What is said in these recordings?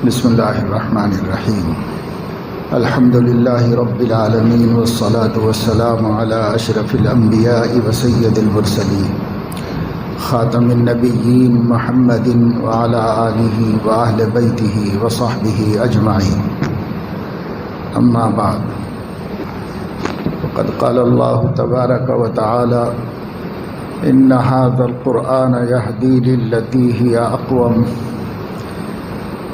بسم اللہ الرحمن الرحیم الحمد للہ رب العالمین والصلاة والسلام علی اشرف الانبیاء وسید المرسلین خاتم النبیین محمد وعلی آلہ وآہل بیتہ وصحبہ اجمعین اما بعد وقد قال اللہ تبارک وتعالی ان هذا القرآن يهدي للتي هي اقوم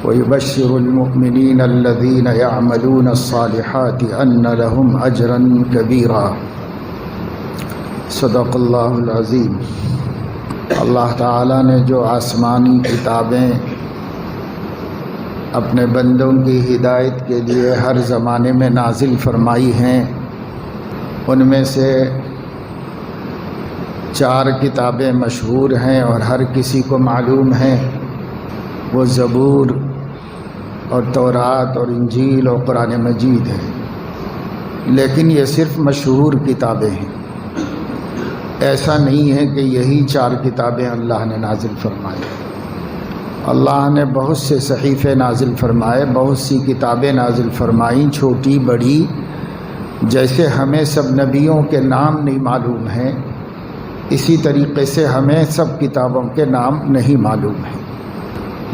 ويبشر المؤمنين الذين يعملون الصالحات أن لهم أجرا كبيرا صدق اللہ العظیم۔ اللہ تعالیٰ نے جو آسمانی کتابیں اپنے بندوں کی ہدایت کے لیے ہر زمانے میں نازل فرمائی ہیں، ان میں سے 4 کتابیں مشہور ہیں اور ہر کسی کو معلوم ہیں، وہ زبور اور تورات اور انجیل اور قرآن مجید ہے۔ لیکن یہ صرف مشہور کتابیں ہیں، ایسا نہیں ہے کہ یہی 4 کتابیں اللہ نے نازل فرمائی۔ اللہ نے بہت سے صحیفے نازل فرمائے، بہت سی کتابیں نازل فرمائیں، چھوٹی بڑی۔ جیسے ہمیں سب نبیوں کے نام نہیں معلوم ہیں، اسی طریقے سے ہمیں سب کتابوں کے نام نہیں معلوم ہیں۔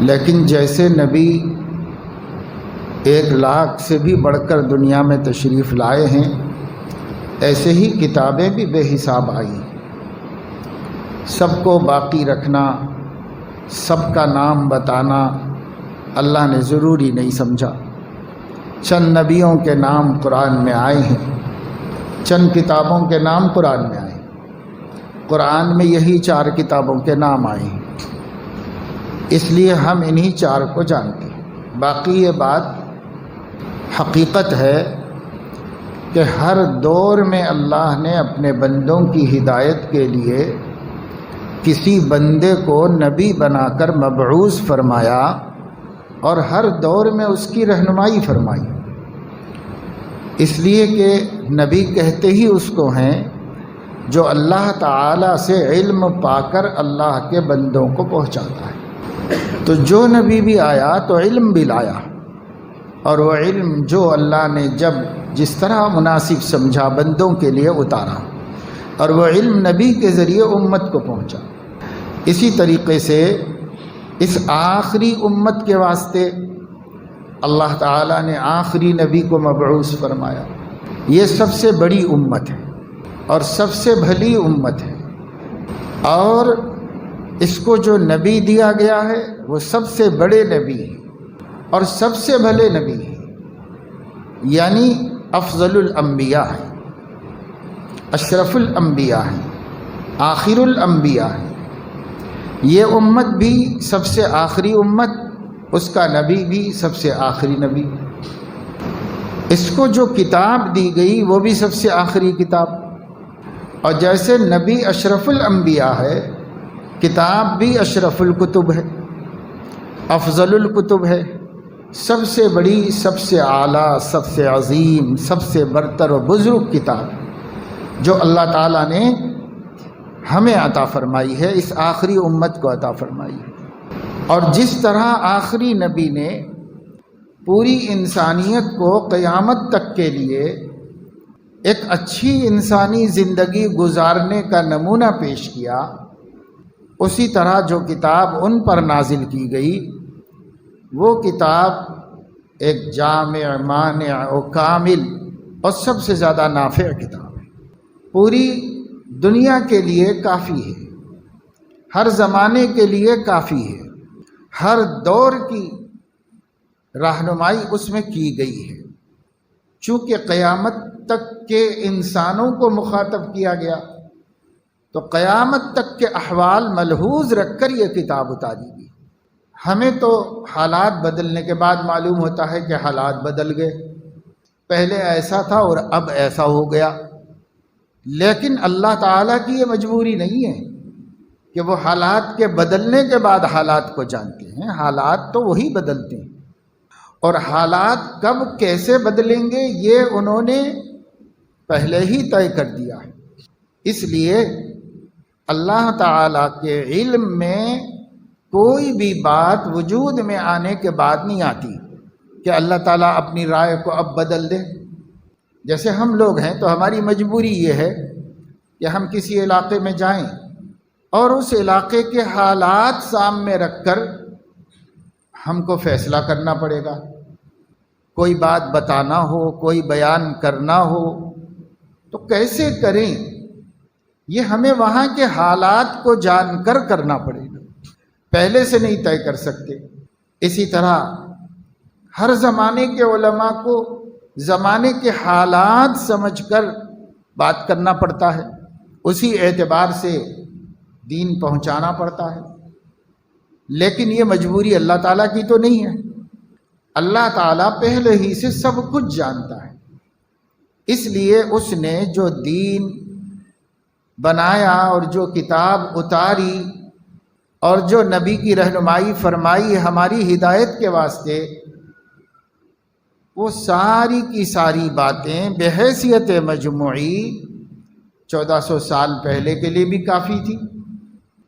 لیکن جیسے نبی 1 لاکھ سے بھی بڑھ کر دنیا میں تشریف لائے ہیں، ایسے ہی کتابیں بھی بے حساب آئیں۔ سب کو باقی رکھنا، سب کا نام بتانا اللہ نے ضروری نہیں سمجھا۔ چند نبیوں کے نام قرآن میں آئے ہیں، چند کتابوں کے نام قرآن میں آئے ہیں۔ قرآن میں یہی 4 کتابوں کے نام آئے ہیں، اس لیے ہم انہی 4 کو جانتے ہیں۔ باقی یہ بات حقیقت ہے کہ ہر دور میں اللہ نے اپنے بندوں کی ہدایت کے لیے کسی بندے کو نبی بنا کر مبعوث فرمایا اور ہر دور میں اس کی رہنمائی فرمائی، اس لیے کہ نبی کہتے ہی اس کو ہیں جو اللہ تعالیٰ سے علم پا کر اللہ کے بندوں کو پہنچاتا ہے۔ تو جو نبی بھی آیا تو علم بھی لایا، اور وہ علم جو اللہ نے جس طرح مناسب سمجھا بندوں کے لیے اتارا، اور وہ علم نبی کے ذریعے امت کو پہنچا۔ اسی طریقے سے اس آخری امت کے واسطے اللہ تعالیٰ نے آخری نبی کو مبعوث فرمایا۔ یہ سب سے بڑی امت ہے اور سب سے بھلی امت ہے، اور اس کو جو نبی دیا گیا ہے وہ سب سے بڑے نبی ہیں اور سب سے بھلے نبی ہیں، یعنی افضل الانبیاء ہیں، اشرف الانبیاء ہیں، آخر الانبیاء ہیں۔ یہ امت بھی سب سے آخری امت، اس کا نبی بھی سب سے آخری نبی۔ اس کو جو کتاب دی گئی وہ بھی سب سے آخری کتاب، اور جیسے نبی اشرف الانبیاء ہے، کتاب بھی اشرف الکتب ہے، افضل الکتب ہے، سب سے بڑی، سب سے اعلیٰ، سب سے عظیم، سب سے برتر و بزرگ کتاب جو اللہ تعالیٰ نے ہمیں عطا فرمائی ہے، اس آخری امت کو عطا فرمائی ہے۔ اور جس طرح آخری نبی نے پوری انسانیت کو قیامت تک کے لیے ایک اچھی انسانی زندگی گزارنے کا نمونہ پیش کیا، اسی طرح جو کتاب ان پر نازل کی گئی وہ کتاب ایک جامع، مانع و کامل اور سب سے زیادہ نافع کتاب ہے۔ پوری دنیا کے لیے کافی ہے، ہر زمانے کے لیے کافی ہے، ہر دور کی رہنمائی اس میں کی گئی ہے۔ چونکہ قیامت تک کے انسانوں کو مخاطب کیا گیا تو قیامت تک کے احوال ملحوظ رکھ کر یہ کتاب اتاری گئی۔ ہمیں تو حالات بدلنے کے بعد معلوم ہوتا ہے کہ حالات بدل گئے، پہلے ایسا تھا اور اب ایسا ہو گیا، لیکن اللہ تعالیٰ کی یہ مجبوری نہیں ہے کہ وہ حالات کے بدلنے کے بعد حالات کو جانتے ہیں۔ حالات تو وہی بدلتے ہیں، اور حالات کب کیسے بدلیں گے یہ انہوں نے پہلے ہی طے کر دیا ہے۔ اس لیے اللہ تعالیٰ کے علم میں کوئی بھی بات وجود میں آنے کے بعد نہیں آتی کہ اللہ تعالیٰ اپنی رائے کو اب بدل دے۔ جیسے ہم لوگ ہیں تو ہماری مجبوری یہ ہے کہ ہم کسی علاقے میں جائیں اور اس علاقے کے حالات سامنے رکھ کر ہم کو فیصلہ کرنا پڑے گا۔ کوئی بات بتانا ہو، کوئی بیان کرنا ہو تو کیسے کریں، یہ ہمیں وہاں کے حالات کو جان کر کرنا پڑے گا، پہلے سے نہیں طے کر سکتے۔ اسی طرح ہر زمانے کے علماء کو زمانے کے حالات سمجھ کر بات کرنا پڑتا ہے، اسی اعتبار سے دین پہنچانا پڑتا ہے۔ لیکن یہ مجبوری اللہ تعالیٰ کی تو نہیں ہے، اللہ تعالیٰ پہلے ہی سے سب کچھ جانتا ہے، اس لیے اس نے جو دین بنایا اور جو کتاب اتاری اور جو نبی کی رہنمائی فرمائی ہماری ہدایت کے واسطے، وہ ساری کی ساری باتیں بحیثیت مجموعی 1400 سال پہلے کے لیے بھی کافی تھی،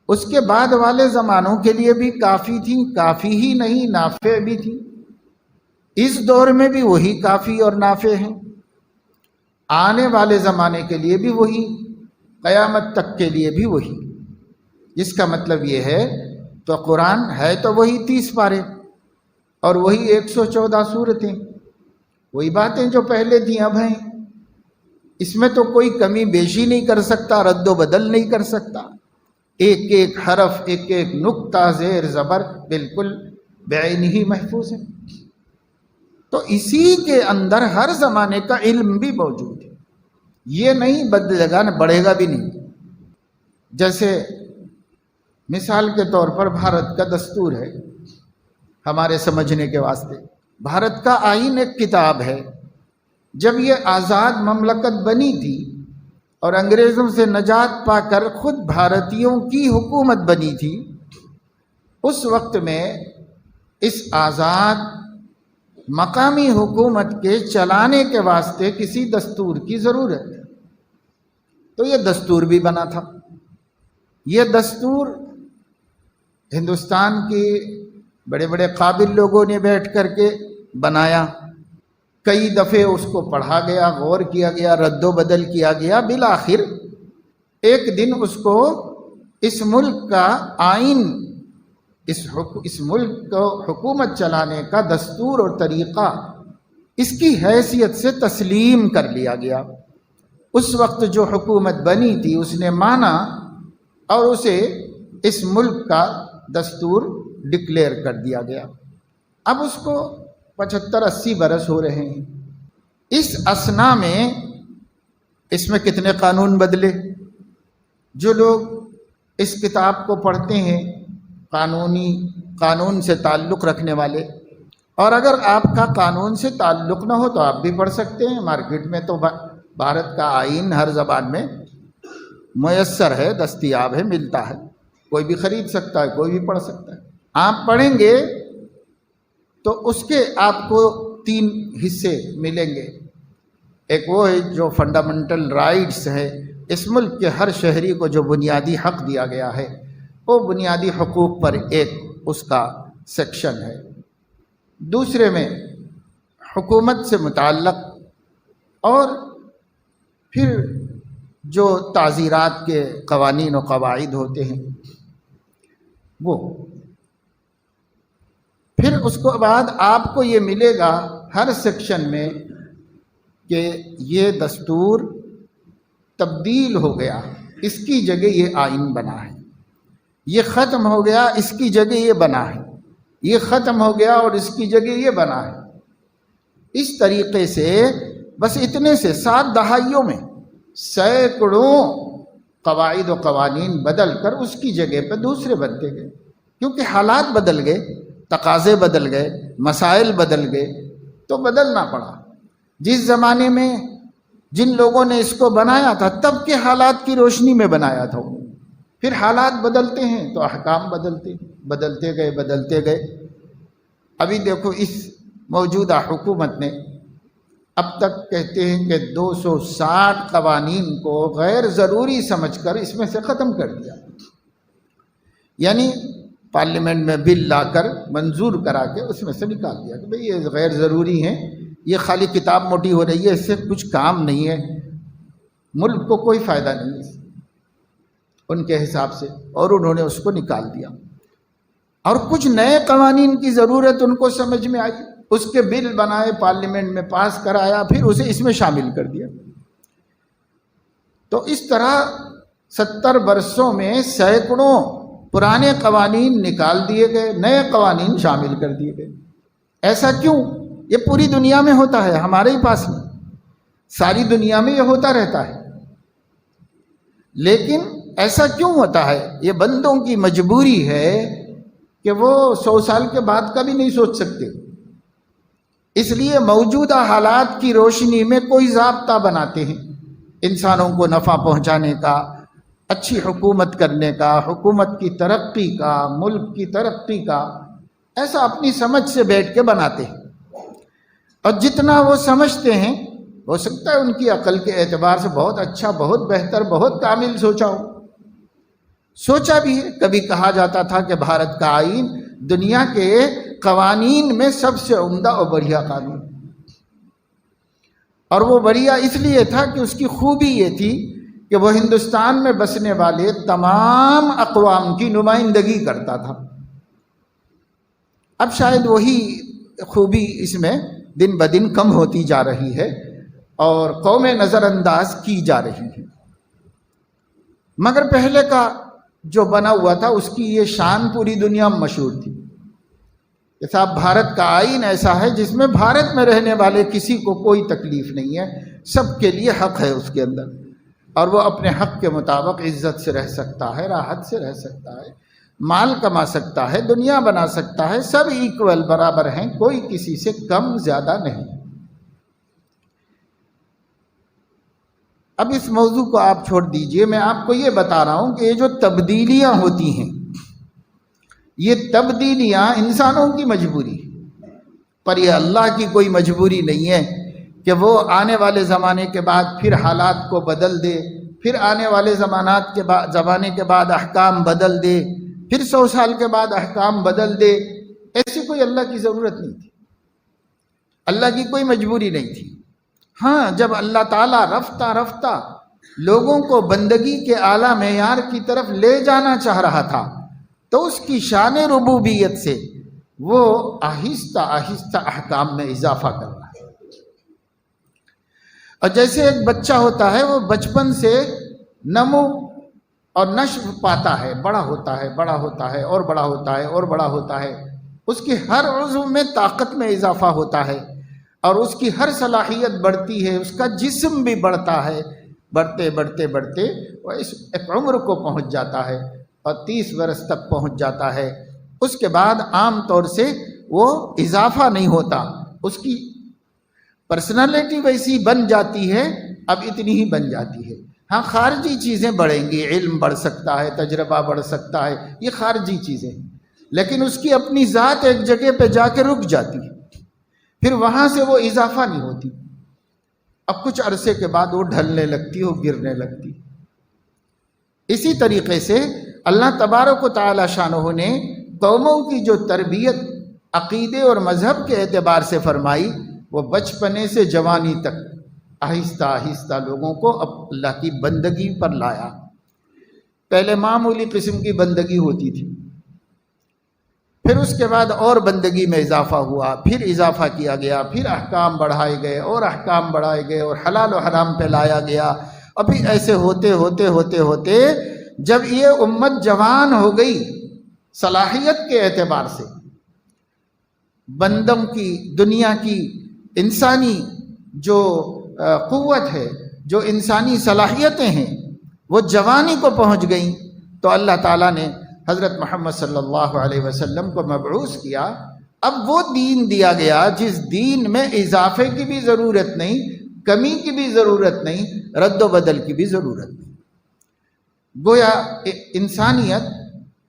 اس کے بعد والے زمانوں کے لیے بھی کافی تھیں، کافی ہی نہیں نافع بھی تھی، اس دور میں بھی وہی کافی اور نافع ہیں، آنے والے زمانے کے لیے بھی وہی، قیامت تک کے لیے بھی وہی۔ جس کا مطلب یہ ہے تو قرآن ہے تو وہی 30 پارے اور وہی 114 سورتیں، وہی باتیں جو پہلے تھیں اب ہیں، اس میں تو کوئی کمی بیشی نہیں کر سکتا، رد و بدل نہیں کر سکتا، ایک ایک حرف، ایک ایک نقطہ زیر زبر بالکل بعین ہی محفوظ ہے۔ تو اسی کے اندر ہر زمانے کا علم بھی موجود ہے، یہ نہیں بدلے گا، نہ بڑھے گا بھی نہیں۔ جیسے مثال کے طور پر بھارت کا دستور ہے ہمارے سمجھنے کے واسطے، بھارت کا آئین ایک کتاب ہے۔ جب یہ آزاد مملکت بنی تھی اور انگریزوں سے نجات پا کر خود بھارتیوں کی حکومت بنی تھی، اس وقت میں اس آزاد مقامی حکومت کے چلانے کے واسطے کسی دستور کی ضرورت ہے، تو یہ دستور بھی بنا تھا۔ یہ دستور ہندوستان کے بڑے بڑے قابل لوگوں نے بیٹھ کر کے بنایا، کئی دفعے اس کو پڑھا گیا، غور کیا گیا، رد و بدل کیا گیا، بالآخر ایک دن اس کو اس ملک کا آئین، اس ملک کو حکومت چلانے کا دستور اور طریقہ اس کی حیثیت سے تسلیم کر لیا گیا۔ اس وقت جو حکومت بنی تھی اس نے مانا اور اسے اس ملک کا دستور ڈکلیئر کر دیا گیا۔ اب اس کو 75-80 برس ہو رہے ہیں۔ اس اثنا میں اس میں کتنے قانون بدلے؟ جو لوگ اس کتاب کو پڑھتے ہیں، قانون سے تعلق رکھنے والے، اور اگر آپ کا قانون سے تعلق نہ ہو تو آپ بھی پڑھ سکتے ہیں، مارکیٹ میں تو بھارت کا آئین ہر زبان میں میسر ہے، دستیاب ہے، ملتا ہے، کوئی بھی خرید سکتا ہے، کوئی بھی پڑھ سکتا ہے۔ آپ پڑھیں گے تو اس کے آپ کو 3 حصے ملیں گے۔ ایک وہ ہے جو فنڈامنٹل رائٹس ہے، اس ملک کے ہر شہری کو جو بنیادی حق دیا گیا ہے، وہ بنیادی حقوق پر ایک اس کا سیکشن ہے۔ دوسرے میں حکومت سے متعلق، اور پھر جو تعزیرات کے قوانین و قواعد ہوتے ہیں وہ، پھر اس کے بعد آپ کو یہ ملے گا ہر سیکشن میں کہ یہ دستور تبدیل ہو گیا، اس کی جگہ یہ آئین بنا ہے، یہ ختم ہو گیا، اس کی جگہ یہ بنا ہے، یہ ختم ہو گیا اور اس کی جگہ یہ بنا ہے۔ اس طریقے سے بس اتنے سے 7 دہائیوں میں سینکڑوں قواعد و قوانین بدل کر اس کی جگہ پہ دوسرے بنتے گئے، کیونکہ حالات بدل گئے، تقاضے بدل گئے، مسائل بدل گئے، تو بدلنا پڑا۔ جس زمانے میں جن لوگوں نے اس کو بنایا تھا تب کے حالات کی روشنی میں بنایا تھا، پھر حالات بدلتے ہیں تو احکام بدلتے گئے۔ ابھی دیکھو اس موجودہ حکومت نے اب تک کہتے ہیں کہ 260 قوانین کو غیر ضروری سمجھ کر اس میں سے ختم کر دیا، یعنی پارلیمنٹ میں بل لا کر منظور کرا کے اس میں سے نکال دیا کہ بھئی یہ غیر ضروری ہیں، یہ خالی کتاب موٹی ہو رہی ہے، اس سے کچھ کام نہیں ہے، ملک کو کوئی فائدہ نہیں ہے ان کے حساب سے، اور انہوں نے اس کو نکال دیا۔ اور کچھ نئے قوانین کی ضرورت ان کو سمجھ میں آئی، اس کے بل بنائے، پارلیمنٹ میں پاس کرایا، پھر اسے اس میں شامل کر دیا۔ تو اس طرح 70 برسوں میں سینکڑوں پرانے قوانین نکال دیے گئے، نئے قوانین شامل کر دیے گئے۔ ایسا کیوں؟ یہ پوری دنیا میں ہوتا ہے، ہمارے ہی پاس نہیں، ساری دنیا میں یہ ہوتا رہتا ہے۔ لیکن ایسا کیوں ہوتا ہے؟ یہ بندوں کی مجبوری ہے کہ وہ 100 سال کے بعد کا بھی نہیں سوچ سکتے، اس لیے موجودہ حالات کی روشنی میں کوئی ضابطہ بناتے ہیں، انسانوں کو نفع پہنچانے کا، اچھی حکومت کرنے کا، حکومت کی ترقی کا، ملک کی ترقی کا، ایسا اپنی سمجھ سے بیٹھ کے بناتے ہیں۔ اور جتنا وہ سمجھتے ہیں، ہو سکتا ہے ان کی عقل کے اعتبار سے بہت اچھا، بہت بہتر، بہت کامل سوچا ہو، سوچا بھی ہے۔ کبھی کہا جاتا تھا کہ بھارت کا آئین دنیا کے قوانین میں سب سے عمدہ اور بڑھیا قانون، اور وہ بڑھیا اس لیے تھا کہ اس کی خوبی یہ تھی کہ وہ ہندوستان میں بسنے والے تمام اقوام کی نمائندگی کرتا تھا۔ اب شاید وہی خوبی اس میں دن بدن کم ہوتی جا رہی ہے اور قومیں نظر انداز کی جا رہی ہیں، مگر پہلے کا جو بنا ہوا تھا اس کی یہ شان پوری دنیا میں مشہور تھی کہ صاحب بھارت کا آئین ایسا ہے جس میں بھارت میں رہنے والے کسی کو کوئی تکلیف نہیں ہے، سب کے لیے حق ہے اس کے اندر، اور وہ اپنے حق کے مطابق عزت سے رہ سکتا ہے، راحت سے رہ سکتا ہے، مال کما سکتا ہے، دنیا بنا سکتا ہے، سب ایکول برابر ہیں، کوئی کسی سے کم زیادہ نہیں۔ اب اس موضوع کو آپ چھوڑ دیجئے، میں آپ کو یہ بتا رہا ہوں کہ یہ جو تبدیلیاں ہوتی ہیں، یہ تبدیلیاں انسانوں کی مجبوری، پر یہ اللہ کی کوئی مجبوری نہیں ہے کہ وہ آنے والے زمانے کے بعد پھر حالات کو بدل دے، پھر آنے والے زمانے کے بعد احکام بدل دے، پھر 100 سال کے بعد احکام بدل دے۔ ایسی کوئی اللہ کی ضرورت نہیں تھی، اللہ کی کوئی مجبوری نہیں تھی۔ ہاں، جب اللہ تعالیٰ رفتہ رفتہ لوگوں کو بندگی کے اعلیٰ معیار کی طرف لے جانا چاہ رہا تھا تو اس کی شان ربوبیت سے وہ آہستہ آہستہ احکام میں اضافہ کر رہا ہے۔ اور جیسے ایک بچہ ہوتا ہے، وہ بچپن سے نمو اور نشو پاتا ہے، بڑا ہوتا ہے، بڑا ہوتا ہے، اور بڑا ہوتا ہے، اور بڑا ہوتا ہے، اس کی ہر عضو میں طاقت میں اضافہ ہوتا ہے اور اس کی ہر صلاحیت بڑھتی ہے، اس کا جسم بھی بڑھتا ہے، بڑھتے بڑھتے بڑھتے وہ اس ایک عمر کو پہنچ جاتا ہے اور 30 برس تک پہنچ جاتا ہے۔ اس کے بعد عام طور سے وہ اضافہ نہیں ہوتا، اس کی پرسنالٹی ویسی بن جاتی ہے، اب اتنی ہی بن جاتی ہے۔ ہاں، خارجی چیزیں بڑھیں گی، علم بڑھ سکتا ہے، تجربہ بڑھ سکتا ہے، یہ خارجی چیزیں ہیں، لیکن اس کی اپنی ذات ایک جگہ پہ جا کے رک جاتی ہے، پھر وہاں سے وہ اضافہ نہیں ہوتی، اب کچھ عرصے کے بعد وہ ڈھلنے لگتی ہو، گرنے لگتی۔ اسی طریقے سے اللہ تبارک و تعالی شانہ نے قوموں کی جو تربیت عقیدے اور مذہب کے اعتبار سے فرمائی، وہ بچپنے سے جوانی تک آہستہ آہستہ لوگوں کو اللہ کی بندگی پر لایا۔ پہلے معمولی قسم کی بندگی ہوتی تھی، پھر اس کے بعد اور بندگی میں اضافہ ہوا، پھر اضافہ کیا گیا، پھر احکام بڑھائے گئے اور احکام بڑھائے گئے اور حلال و حرام پہ لایا گیا، اور پھر ایسے ہوتے ہوتے ہوتے ہوتے جب یہ امت جوان ہو گئی صلاحیت کے اعتبار سے، بندوں کی، دنیا کی انسانی جو قوت ہے، جو انسانی صلاحیتیں ہیں، وہ جوانی کو پہنچ گئیں، تو اللہ تعالیٰ نے حضرت محمد صلی اللہ علیہ وسلم کو مبعوث کیا۔ اب وہ دین دیا گیا جس دین میں اضافے کی بھی ضرورت نہیں، کمی کی بھی ضرورت نہیں، رد و بدل کی بھی ضرورت نہیں۔ گویا انسانیت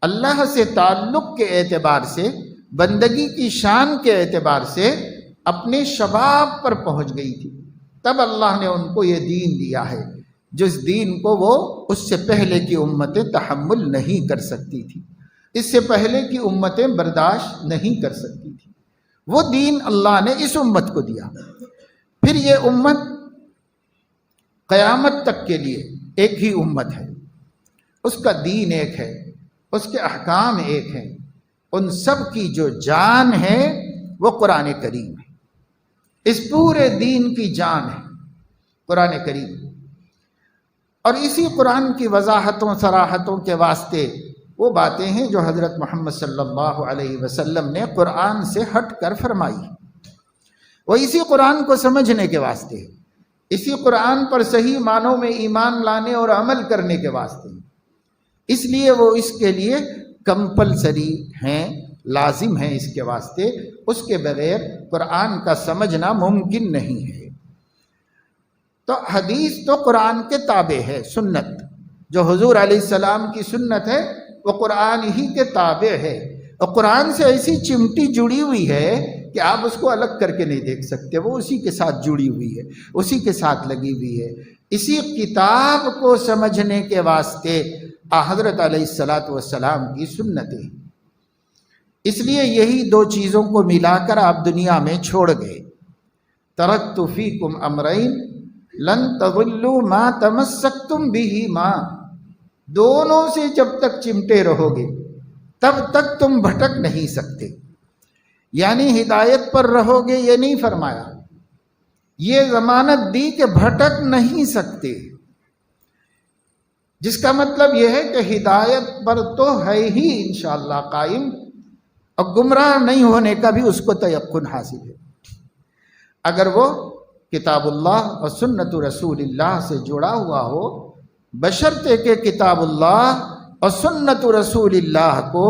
اللہ سے تعلق کے اعتبار سے، بندگی کی شان کے اعتبار سے اپنے شباب پر پہنچ گئی تھی، تب اللہ نے ان کو یہ دین دیا ہے جس دین کو وہ اس سے پہلے کی امتیں تحمل نہیں کر سکتی تھی۔ اس سے پہلے کی امتیں برداشت نہیں کر سکتی تھی۔ وہ دین اللہ نے اس امت کو دیا۔ پھر یہ امت قیامت تک کے لیے ایک ہی امت ہے، اس کا دین ایک ہے، اس کے احکام ایک ہیں، ان سب کی جو جان ہے وہ قرآن کریم ہے۔ اس پورے دین کی جان ہے قرآن کریم، اور اسی قرآن کی وضاحتوں صراحتوں کے واسطے وہ باتیں ہیں جو حضرت محمد صلی اللہ علیہ وسلم نے قرآن سے ہٹ کر فرمائی، وہ اسی قرآن کو سمجھنے کے واسطے ہے، اسی قرآن پر صحیح معنوں میں ایمان لانے اور عمل کرنے کے واسطے، اس لیے وہ اس کے لیے کمپلسری ہیں، لازم ہیں اس کے واسطے، اس کے بغیر قرآن کا سمجھنا ممکن نہیں ہے۔ تو حدیث تو قرآن کے تابع ہے، سنت جو حضور علیہ السلام کی سنت ہے وہ قرآن ہی کے تابع ہے، اور قرآن سے ایسی چمٹی جڑی ہوئی ہے کہ آپ اس کو الگ کر کے نہیں دیکھ سکتے، وہ اسی کے ساتھ جڑی ہوئی ہے، اسی کے ساتھ لگی ہوئی ہے۔ اسی کتاب کو سمجھنے کے واسطے حضرت علیہ السلام کی سنتیں، اس لیے یہی دو چیزوں کو ملا کر آپ دنیا میں چھوڑ گئے۔ ترکت فیکم امرین لن تضلوا ما تمسکتم بہما، دونوں سے جب تک چمٹے رہو گے تب تک تم بھٹک نہیں سکتے، یعنی ہدایت پر رہو گے یہ نہیں فرمایا، یہ ضمانت دی کہ بھٹک نہیں سکتے، جس کا مطلب یہ ہے کہ ہدایت پر تو ہے ہی انشاءاللہ قائم، اور گمراہ نہیں ہونے کا بھی اس کو تیقن حاصل ہے۔ اگر وہ کتاب اللہ اور سنت رسول اللہ سے جڑا ہوا ہو، بشرطے کہ کتاب اللہ اور سنت رسول اللہ کو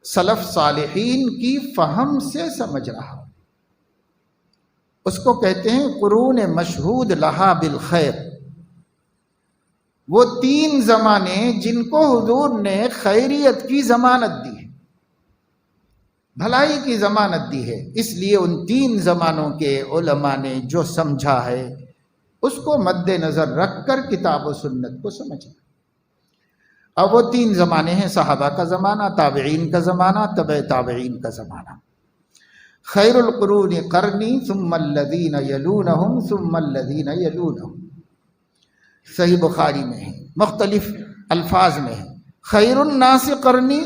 سلف صالحین کی فہم سے سمجھ رہا ہو، اس کو کہتے ہیں قرون مشہود لہا بالخیر، وہ تین زمانے جن کو حضور نے خیریت کی ضمانت دی ہے، بھلائی کی ضمانت دی ہے، اس لیے ان تین زمانوں کے علماء نے جو سمجھا ہے اس کو مد نظر رکھ کر کتاب و سنت کو سمجھا۔ اب وہ تین زمانے ہیں، صحابہ کا زمانہ، تابعین کا زمانہ، تبع تابعین کا زمانہ۔ خیر القرون قرنی ثم الذین یلونہم ثم الذین یلونہم، صحیح بخاری میں ہے، مختلف الفاظ میں ہے، خیر الناس قرنی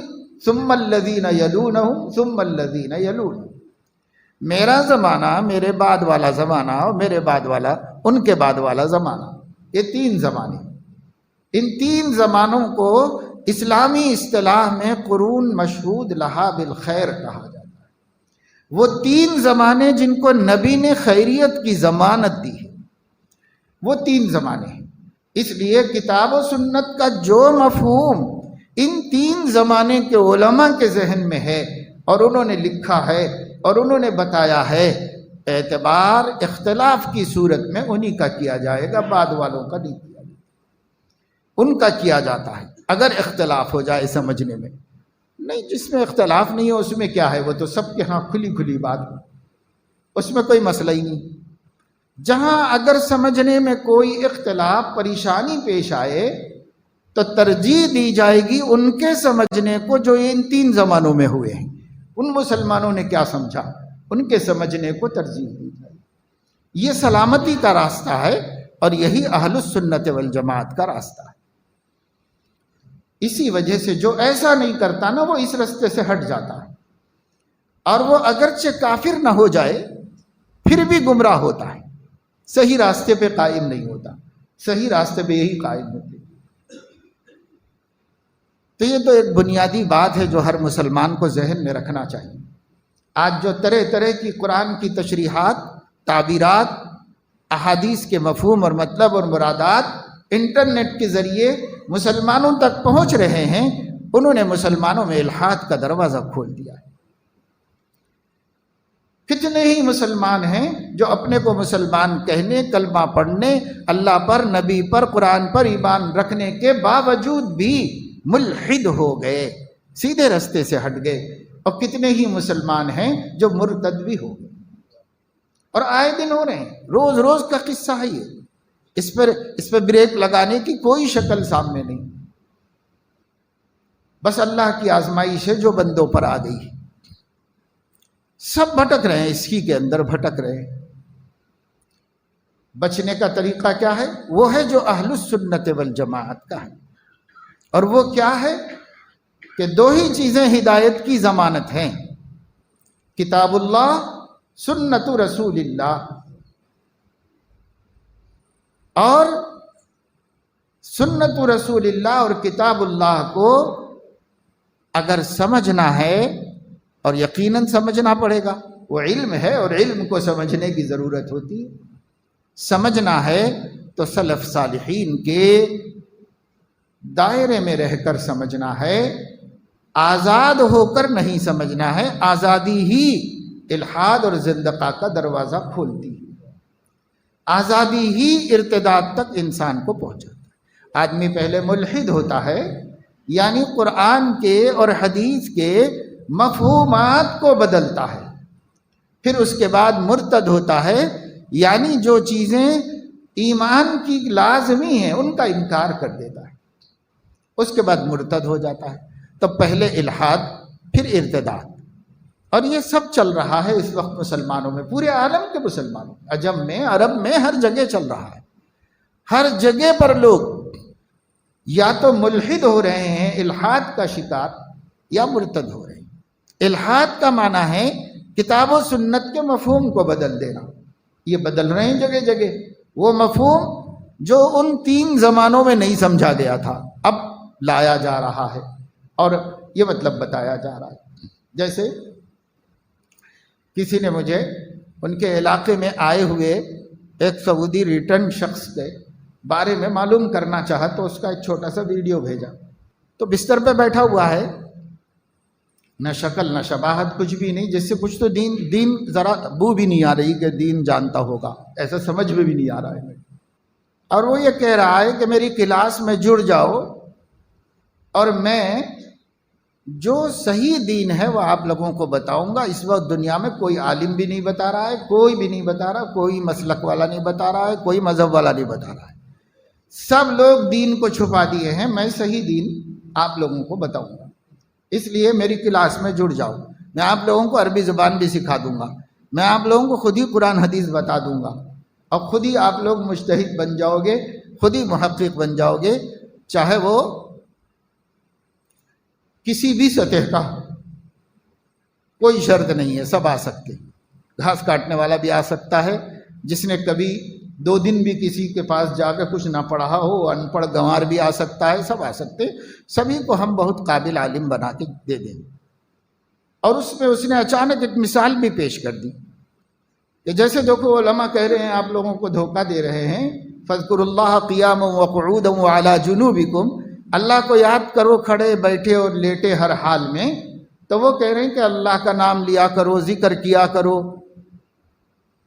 ثم الذین یلونہم ثم الذین یلونہم، میرا زمانہ، میرے بعد والا زمانہ، اور میرے بعد والا ان کے بعد والا زمانہ، یہ تین زمانے، ان تین زمانوں کو اسلامی اصطلاح میں قرون مشہود لہا بالخیر کہا جاتا ہے۔ وہ تین زمانے جن کو نبی نے خیریت کی ضمانت دی ہے، وہ تین زمانے ہیں۔ اس لیے کتاب و سنت کا جو مفہوم ان تین زمانے کے علماء کے ذہن میں ہے اور انہوں نے لکھا ہے اور انہوں نے بتایا ہے، اعتبار اختلاف کی صورت میں انہی کا کیا جائے گا، بعد والوں کا نہیں کیا جائے گا، ان کا کیا جاتا ہے اگر اختلاف ہو جائے سمجھنے میں۔ نہیں، جس میں اختلاف نہیں ہے اس میں کیا ہے، وہ تو سب کے ہاں کھلی کھلی بات ہے، اس میں کوئی مسئلہ ہی نہیں۔ جہاں اگر سمجھنے میں کوئی اختلاف پریشانی پیش آئے تو ترجیح دی جائے گی ان کے سمجھنے کو جو ان تین زمانوں میں ہوئے ہیں، ان مسلمانوں نے کیا سمجھا، ان کے سمجھنے کو ترجیح دی جائے گی۔ یہ سلامتی کا راستہ ہے اور یہی اہل السنت والجماعت کا راستہ ہے۔ اسی وجہ سے جو ایسا نہیں کرتا نا، وہ اس راستے سے ہٹ جاتا ہے، اور وہ اگرچہ کافر نہ ہو جائے پھر بھی گمراہ ہوتا ہے، صحیح راستے پہ قائم نہیں ہوتا، صحیح راستے پہ یہی قائم ہوتے۔ تو یہ تو ایک بنیادی بات ہے جو ہر مسلمان کو ذہن میں رکھنا چاہیے۔ آج جو طرح طرح کی قرآن کی تشریحات، تعبیرات، احادیث کے مفہوم اور مطلب اور مرادات انٹرنیٹ کے ذریعے مسلمانوں تک پہنچ رہے ہیں، انہوں نے مسلمانوں میں الحاد کا دروازہ کھول دیا ہے۔ کتنے ہی مسلمان ہیں جو اپنے کو مسلمان کہنے، کلمہ پڑھنے، اللہ پر، نبی پر، قرآن پر ایمان رکھنے کے باوجود بھی ملحد ہو گئے، سیدھے رستے سے ہٹ گئے، اور کتنے ہی مسلمان ہیں جو مرتد بھی ہو گئے، اور آئے دن ہو رہے ہیں، روز روز کا قصہ ہے یہ، اس پر بریک لگانے کی کوئی شکل سامنے نہیں۔ بس اللہ کی آزمائش ہے جو بندوں پر آ گئی. سب بھٹک رہے ہیں، اسی کے اندر بھٹک رہے ہیں. بچنے کا طریقہ کیا ہے؟ وہ ہے جو اہل السنت والجماعت کا ہے. اور وہ کیا ہے کہ دو ہی چیزیں ہدایت کی ضمانت ہیں: کتاب اللہ، سنت رسول اللہ. اور سنت رسول اللہ اور کتاب اللہ کو اگر سمجھنا ہے، اور یقیناً سمجھنا پڑے گا، وہ علم ہے اور علم کو سمجھنے کی ضرورت ہوتی ہے. سمجھنا ہے تو سلف صالحین کے دائرے میں رہ کر سمجھنا ہے، آزاد ہو کر نہیں سمجھنا ہے. آزادی ہی الحاد اور زندقہ کا دروازہ کھولتی ہے، آزادی ہی ارتداد تک انسان کو پہنچاتا ہے. آدمی پہلے ملحد ہوتا ہے، یعنی قرآن کے اور حدیث کے مفہومات کو بدلتا ہے. پھر اس کے بعد مرتد ہوتا ہے، یعنی جو چیزیں ایمان کی لازمی ہیں ان کا انکار کر دیتا ہے. اس کے بعد مرتد ہو جاتا ہے. تو پہلے الحاد، پھر ارتداد. اور یہ سب چل رہا ہے اس وقت مسلمانوں میں، پورے عالم کے مسلمانوں، عجم میں، عرب میں، ہر جگہ چل رہا ہے. ہر جگہ پر لوگ یا تو ملحد ہو رہے ہیں، الحاد کا شکار، یا مرتد ہو رہے ہیں. الحاد کا معنی ہے کتاب و سنت کے مفہوم کو بدل دینا. یہ بدل رہے ہیں جگہ جگہ. وہ مفہوم جو ان 3 زمانوں میں نہیں سمجھا گیا تھا اب لایا جا رہا ہے اور یہ مطلب بتایا جا رہا ہے. جیسے کسی نے مجھے ان کے علاقے میں آئے ہوئے ایک سعودی ریٹرن شخص کے بارے میں معلوم کرنا چاہا تو اس کا ایک چھوٹا سا ویڈیو بھیجا. تو بستر پہ بیٹھا ہوا ہے، نہ شکل نہ شباہت، کچھ بھی نہیں، جس سے کچھ تو دین ذرا بو بھی نہیں آ رہی کہ دین جانتا ہوگا، ایسا سمجھ میں بھی نہیں آ رہا ہے. اور وہ یہ کہہ رہا ہے کہ میری کلاس میں جڑ جاؤ اور میں جو صحیح دین ہے وہ آپ لوگوں کو بتاؤں گا. اس وقت دنیا میں کوئی عالم بھی نہیں بتا رہا ہے، کوئی بھی نہیں بتا رہا، کوئی مسلک والا نہیں بتا رہا ہے، کوئی مذہب والا نہیں بتا رہا ہے. سب لوگ دین کو چھپا دیے ہیں، میں صحیح دین آپ لوگوں کو بتاؤں گا. اس لیے میری کلاس میں جڑ جاؤ. میں آپ لوگوں کو عربی زبان بھی سکھا دوں گا، میں آپ لوگوں کو خود ہی قرآن حدیث بتا دوں گا، اور خود ہی آپ لوگ مجتہد بن جاؤ گے، خود ہی محقق بن جاؤ گے، چاہے وہ کسی بھی سطح کا ہو. کوئی شرط نہیں ہے، سب آ سکتے. گھاس کاٹنے والا بھی آ سکتا ہے، جس نے کبھی 2 دن بھی کسی کے پاس جا کے کچھ نہ پڑھا ہو، ان پڑھ گنوار بھی آ سکتا ہے، سب آ سکتے. سبھی کو ہم بہت قابل عالم بنا کے دے دیں. اور اس میں اس نے اچانک ایک مثال بھی پیش کر دی کہ جیسے دیکھو علماء کہہ رہے ہیں آپ لوگوں کو دھوکہ دے رہے ہیں، فَاذْكُرُوا اللَّهَ قِيَامًا وَقُعُودًا وَعَلَىٰ جُنُوبِكُمْ، اللہ کو یاد کرو کھڑے بیٹھے اور لیٹے ہر حال میں. تو وہ کہہ رہے ہیں کہ اللہ کا نام لیا کرو، ذکر کیا کرو.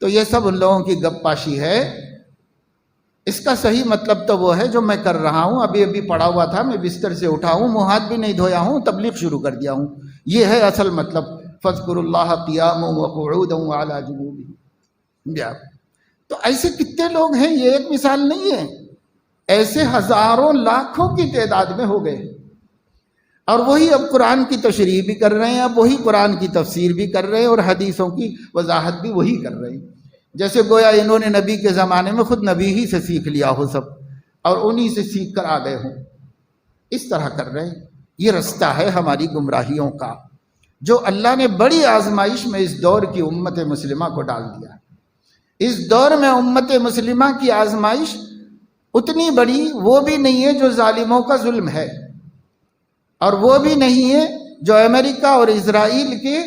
تو یہ سب ان لوگوں کی گپ پاشی ہے. اس کا صحیح مطلب تو وہ ہے جو میں کر رہا ہوں. ابھی پڑا ہوا تھا، میں بستر سے اٹھا ہوں، منہ ہاتھ بھی نہیں دھویا ہوں، تبلیغ شروع کر دیا ہوں. یہ ہے اصل مطلب، فَاذْكُرُوا اللَّهَ قِيَامًا وَقُعُودًا وَعَلَىٰ جُنُوبِهِمْ. تو ایسے کتنے لوگ ہیں، یہ ایک مثال نہیں ہے، ایسے ہزاروں لاکھوں کی تعداد میں ہو گئے. اور وہی اب قرآن کی تشریح بھی کر رہے ہیں، اب وہی قرآن کی تفسیر بھی کر رہے ہیں، اور حدیثوں کی وضاحت بھی وہی کر رہے ہیں. جیسے گویا انہوں نے نبی کے زمانے میں خود نبی ہی سے سیکھ لیا ہو سب، اور انہی سے سیکھ کر آ گئے ہوں. اس طرح کر رہے ہیں. یہ رستہ ہے ہماری گمراہیوں کا، جو اللہ نے بڑی آزمائش میں اس دور کی امت مسلمہ کو ڈال دیا. اس دور میں امت مسلمہ کی آزمائش اتنی بڑی وہ بھی نہیں ہے جو ظالموں کا ظلم ہے، اور وہ بھی نہیں ہے جو امریکہ اور اسرائیل کے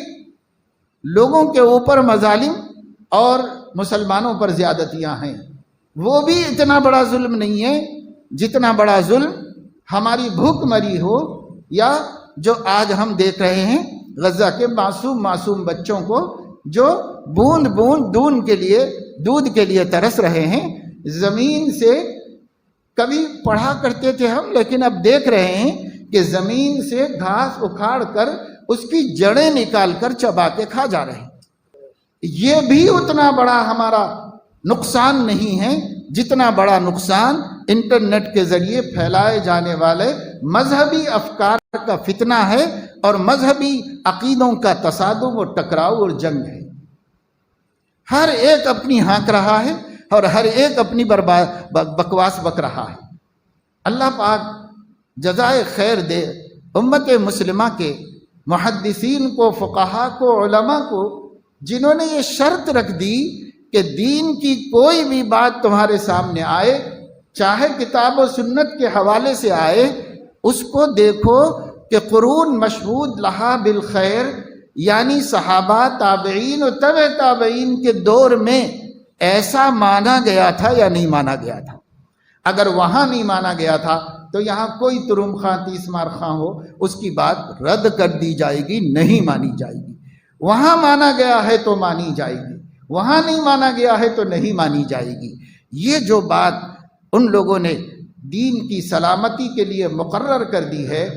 لوگوں کے اوپر مظالم اور مسلمانوں پر زیادتیاں ہیں. وہ بھی اتنا بڑا ظلم نہیں ہے جتنا بڑا ظلم ہماری بھوک مری ہو، یا جو آج ہم دیکھ رہے ہیں غزہ کے معصوم بچوں کو جو بوند بوند دودھ کے لیے ترس رہے ہیں. زمین سے کبھی پڑھا کرتے تھے ہم، لیکن اب دیکھ رہے ہیں کہ زمین سے گھاس اکھاڑ کر اس کی جڑیں نکال کر چبا کے کھا جا رہے ہیں. یہ بھی اتنا بڑا ہمارا نقصان نہیں ہے جتنا بڑا نقصان انٹرنیٹ کے ذریعے پھیلائے جانے والے مذہبی افکار کا فتنہ ہے اور مذہبی عقیدوں کا تصادم اور ٹکراؤ اور جنگ ہے۔ ہر ایک اپنی ہانک رہا ہے اور ہر ایک اپنی بکواس بک رہا ہے۔ اللہ پاک جزائے خیر دے امت مسلمہ کے محدثین کو، فقہا کو، علماء کو، جنہوں نے یہ شرط رکھ دی کہ دین کی کوئی بھی بات تمہارے سامنے آئے، چاہے کتاب و سنت کے حوالے سے آئے، اس کو دیکھو کہ قرون مشہود لہا بالخیر، یعنی صحابہ، تابعین اور تبع تابعین کے دور میں ایسا مانا گیا تھا یا نہیں مانا گیا تھا۔ اگر وہاں نہیں مانا گیا تھا تو یہاں کوئی ترم خاں تیس مار خاں ہو، اس کی بات رد کر دی جائے گی، نہیں مانی جائے گی۔ وہاں مانا گیا ہے تو مانی جائے گی، وہاں نہیں مانا گیا ہے تو نہیں مانی جائے گی۔ یہ جو بات ان لوگوں نے دین کی سلامتی کے لیے مقرر کر دی ہے،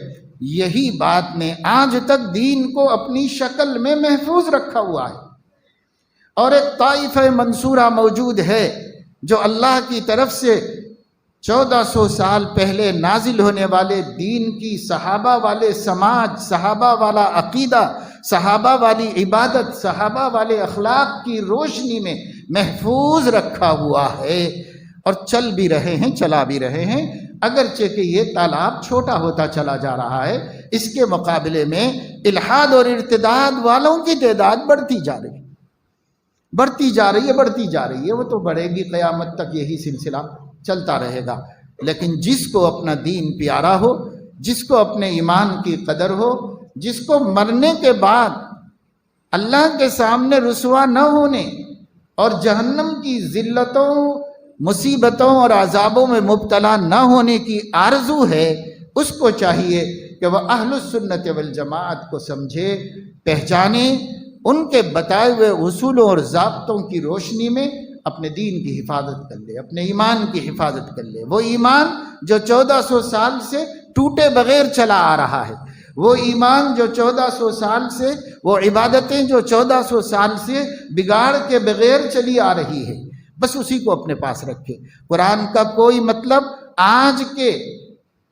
یہی بات نے آج تک دین کو اپنی شکل میں محفوظ رکھا ہوا ہے۔ اور ایک طائفہ منصورہ موجود ہے جو اللہ کی طرف سے 1400 سال پہلے نازل ہونے والے دین کی، صحابہ والے سماج، صحابہ والا عقیدہ، صحابہ والی عبادت، صحابہ والے اخلاق کی روشنی میں محفوظ رکھا ہوا ہے، اور چل بھی رہے ہیں، چلا بھی رہے ہیں، اگرچہ کہ یہ تالاب چھوٹا ہوتا چلا جا رہا ہے۔ اس کے مقابلے میں الحاد اور ارتداد والوں کی تعداد بڑھتی جا رہی ہے، بڑھتی جا رہی ہے، بڑھتی جا رہی ہے۔ وہ تو بڑھے گی، قیامت تک یہی سلسلہ چلتا رہے گا۔ لیکن جس کو اپنا دین پیارا ہو، جس کو اپنے ایمان کی قدر ہو، جس کو مرنے کے بعد اللہ کے سامنے رسوا نہ ہونے اور جہنم کی ذلتوں، مصیبتوں اور عذابوں میں مبتلا نہ ہونے کی آرزو ہے، اس کو چاہیے کہ وہ اہل السنت والجماعت کو سمجھے، پہچانے، ان کے بتائے ہوئے اصولوں اور ضابطوں کی روشنی میں اپنے دین کی حفاظت کر لے، اپنے ایمان کی حفاظت کر لے۔ وہ ایمان جو 1400 سال سے ٹوٹے بغیر چلا آ رہا ہے، وہ ایمان جو 1400 سال سے، وہ عبادتیں جو 1400 سال سے بگاڑ کے بغیر چلی آ رہی ہے، بس اسی کو اپنے پاس رکھے۔ قرآن کا کوئی مطلب آج کے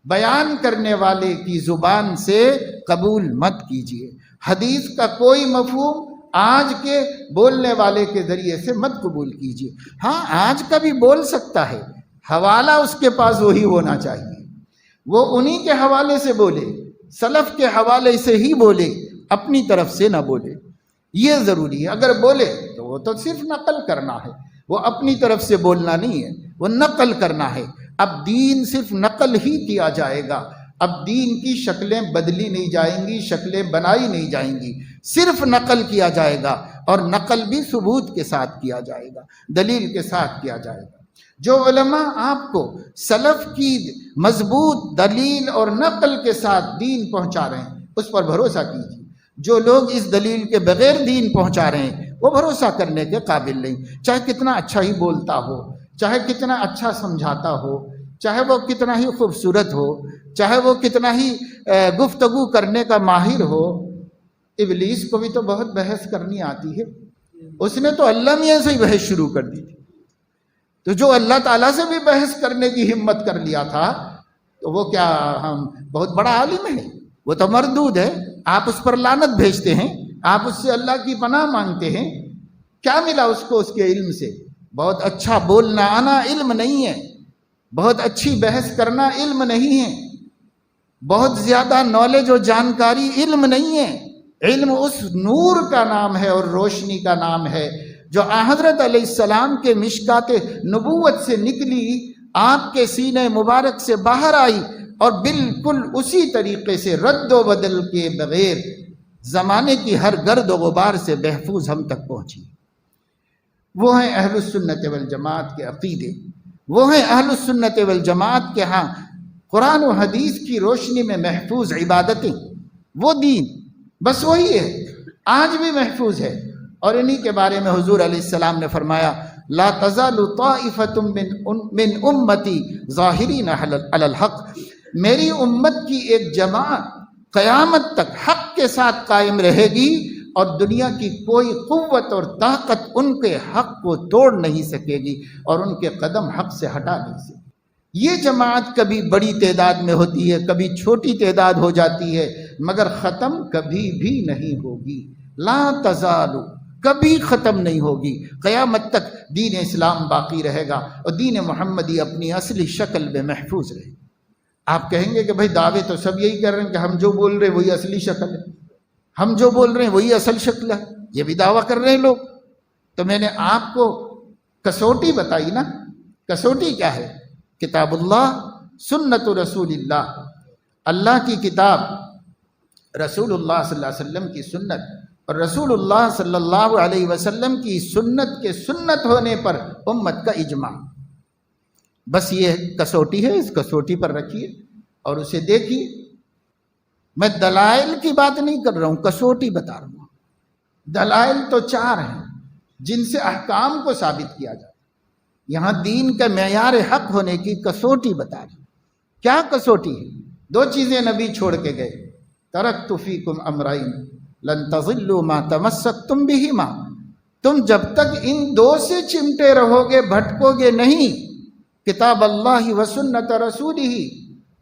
بیان کرنے والے کی زبان سے قبول مت کیجیے، حدیث کا کوئی مفہوم آج کے بولنے والے کے ذریعے سے مت قبول کیجیے۔ ہاں، آج کا بھی بول سکتا ہے، حوالہ اس کے پاس وہی ہونا چاہیے، وہ انہی کے حوالے سے بولے، سلف کے حوالے سے ہی بولے، اپنی طرف سے نہ بولے، یہ ضروری ہے۔ اگر بولے تو وہ تو صرف نقل کرنا ہے، وہ اپنی طرف سے بولنا نہیں ہے، وہ نقل کرنا ہے۔ اب دین صرف نقل ہی کیا جائے گا، اب دین کی شکلیں بدلی نہیں جائیں گی، شکلیں بنائی نہیں جائیں گی، صرف نقل کیا جائے گا، اور نقل بھی ثبوت کے ساتھ کیا جائے گا، دلیل کے ساتھ کیا جائے گا۔ جو علماء آپ کو سلف کی مضبوط دلیل اور نقل کے ساتھ دین پہنچا رہے ہیں، اس پر بھروسہ کیجیے۔ جو لوگ اس دلیل کے بغیر دین پہنچا رہے ہیں، وہ بھروسہ کرنے کے قابل نہیں، چاہے کتنا اچھا ہی بولتا ہو، چاہے کتنا اچھا سمجھاتا ہو، چاہے وہ کتنا ہی خوبصورت ہو، چاہے وہ کتنا ہی گفتگو کرنے کا ماہر ہو۔ ابلیس کو بھی تو بہت بحث کرنی آتی ہے، اس نے تو اللہ میاں سے ہی بحث شروع کر دی تھی، تو جو اللہ تعالیٰ سے بھی بحث کرنے کی ہمت کر لیا تھا، تو وہ کیا ہم بہت بڑا عالم ہے؟ وہ تو مردود ہے، آپ اس پر لعنت بھیجتے ہیں، آپ اس سے اللہ کی پناہ مانگتے ہیں۔ کیا ملا اس کو اس کے علم سے؟ بہت اچھا بولنا آنا علم نہیں ہے، بہت اچھی بحث کرنا علم نہیں ہے، بہت زیادہ نالج و جانکاری علم نہیں ہے۔ علم اس نور کا نام ہے اور روشنی کا نام ہے جو حضرت علیہ السلام کے مشکات نبوت سے نکلی، آپ کے سینے مبارک سے باہر آئی، اور بالکل اسی طریقے سے رد و بدل کے بغیر زمانے کی ہر گرد و غبار سے محفوظ ہم تک پہنچی۔ وہ ہیں اہل السنت والجماعت کے عقیدے، وہ ہیں اہل السنت والجماعت کے ہاں قرآن و حدیث کی روشنی میں محفوظ عبادتیں، وہ دین بس وہی ہے، آج بھی محفوظ ہے۔ اور انہی کے بارے میں حضور علیہ السلام نے فرمایا، لا تزال طائفۃ من امتی ظاہرین علی الحق، میری امت کی ایک جماعت قیامت تک حق کے ساتھ قائم رہے گی اور دنیا کی کوئی قوت اور طاقت ان کے حق کو توڑ نہیں سکے گی اور ان کے قدم حق سے ہٹا نہیں سکے گی۔ یہ جماعت کبھی بڑی تعداد میں ہوتی ہے، کبھی چھوٹی تعداد ہو جاتی ہے، مگر ختم کبھی بھی نہیں ہوگی۔ لا تزالو، کبھی ختم نہیں ہوگی، قیامت تک دین اسلام باقی رہے گا اور دین محمدی اپنی اصلی شکل میں محفوظ رہے گا۔ آپ کہیں گے کہ بھائی دعوے تو سب یہی کر رہے ہیں کہ ہم جو بول رہے ہیں وہی اصلی شکل ہے، ہم جو بول رہے ہیں وہی اصل شکل ہے، یہ بھی دعویٰ کر رہے ہیں لوگ۔ تو میں نے آپ کو کسوٹی بتائی نا، کسوٹی کیا ہے؟ کتاب اللہ، سنت رسول اللہ، اللہ کی کتاب، رسول اللہ صلی اللہ علیہ وسلم کی سنت، اور رسول اللہ صلی اللہ علیہ وسلم کی سنت کے سنت ہونے پر امت کا اجماع۔ بس یہ کسوٹی ہے، اس کسوٹی پر رکھیے اور اسے دیکھیے۔ میں دلائل کی بات نہیں کر رہا ہوں، کسوٹی بتا رہا ہوں۔ دلائل تو 4 ہیں جن سے احکام کو ثابت کیا جاتا ہے، یہاں دین کا معیار حق ہونے کی کسوٹی بتا رہی۔ کیا کسوٹی ہے؟ 2 چیزیں نبی چھوڑ کے گئے، ترکت فیکم امرین لن تضلوا ما تمسکتم بہما، تم جب تک ان 2 سے چمٹے رہو گے بھٹکو گے نہیں۔ کتاب اللہ و سنت رسولہ،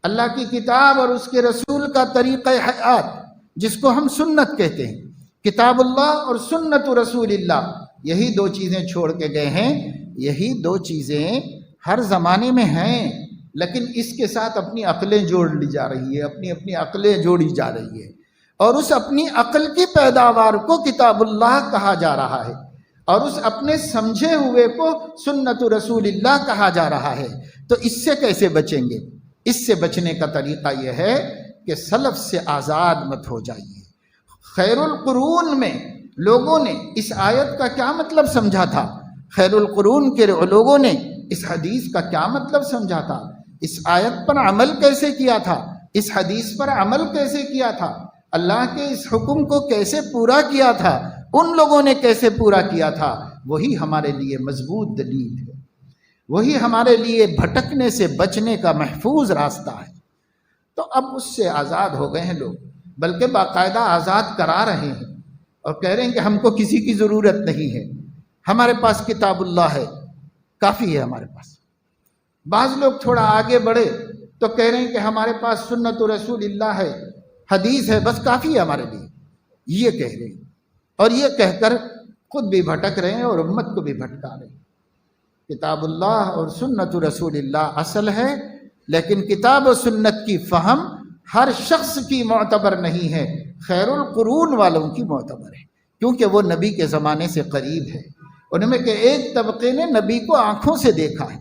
اللہ کی کتاب اور اس کے رسول کا طریقہ حیات جس کو ہم سنت کہتے ہیں، کتاب اللہ اور سنت رسول اللہ، یہی 2 چیزیں چھوڑ کے گئے ہیں۔ یہی 2 چیزیں ہر زمانے میں ہیں، لیکن اس کے ساتھ اپنی عقلیں جوڑ لی جا رہی ہے، اپنی عقلیں جوڑی جا رہی ہے، اور اس اپنی عقل کی پیداوار کو کتاب اللہ کہا جا رہا ہے، اور اس اپنے سمجھے ہوئے کو سنت رسول اللہ کہا جا رہا ہے۔ تو اس سے کیسے بچیں گے؟ اس سے بچنے کا طریقہ یہ ہے کہ سلف سے آزاد مت ہو جائیے۔ خیر القرون میں لوگوں نے اس آیت کا کیا مطلب سمجھا تھا؟ خیر القرون کے لوگوں نے اس حدیث کا کیا مطلب سمجھا تھا؟ اس آیت پر عمل کیسے کیا تھا؟ اس حدیث پر عمل کیسے کیا تھا؟ اللہ کے اس حکم کو کیسے پورا کیا تھا؟ ان لوگوں نے کیسے پورا کیا تھا؟ وہی ہمارے لیے مضبوط دلیل ہے، وہی ہمارے لیے بھٹکنے سے بچنے کا محفوظ راستہ ہے۔ تو اب اس سے آزاد ہو گئے ہیں لوگ، بلکہ باقاعدہ آزاد کرا رہے ہیں اور کہہ رہے ہیں کہ ہم کو کسی کی ضرورت نہیں ہے، ہمارے پاس کتاب اللہ ہے، کافی ہے ہمارے پاس۔ بعض لوگ تھوڑا آگے بڑھے تو کہہ رہے ہیں کہ ہمارے پاس سنت رسول اللہ ہے، حدیث ہے، بس کافی ہے ہمارے لیے، یہ کہہ رہے ہیں، اور یہ کہہ کر خود بھی بھٹک رہے ہیں اور امت کو بھی بھٹکا رہے ہیں۔ کتاب اللہ اور سنت رسول اللہ اصل ہے، لیکن کتاب و سنت کی فہم ہر شخص کی معتبر نہیں ہے، خیر القرون والوں کی معتبر ہے، کیونکہ وہ نبی کے زمانے سے قریب ہے۔ ان میں کہ ایک طبقے نے نبی کو آنکھوں سے دیکھا ہے،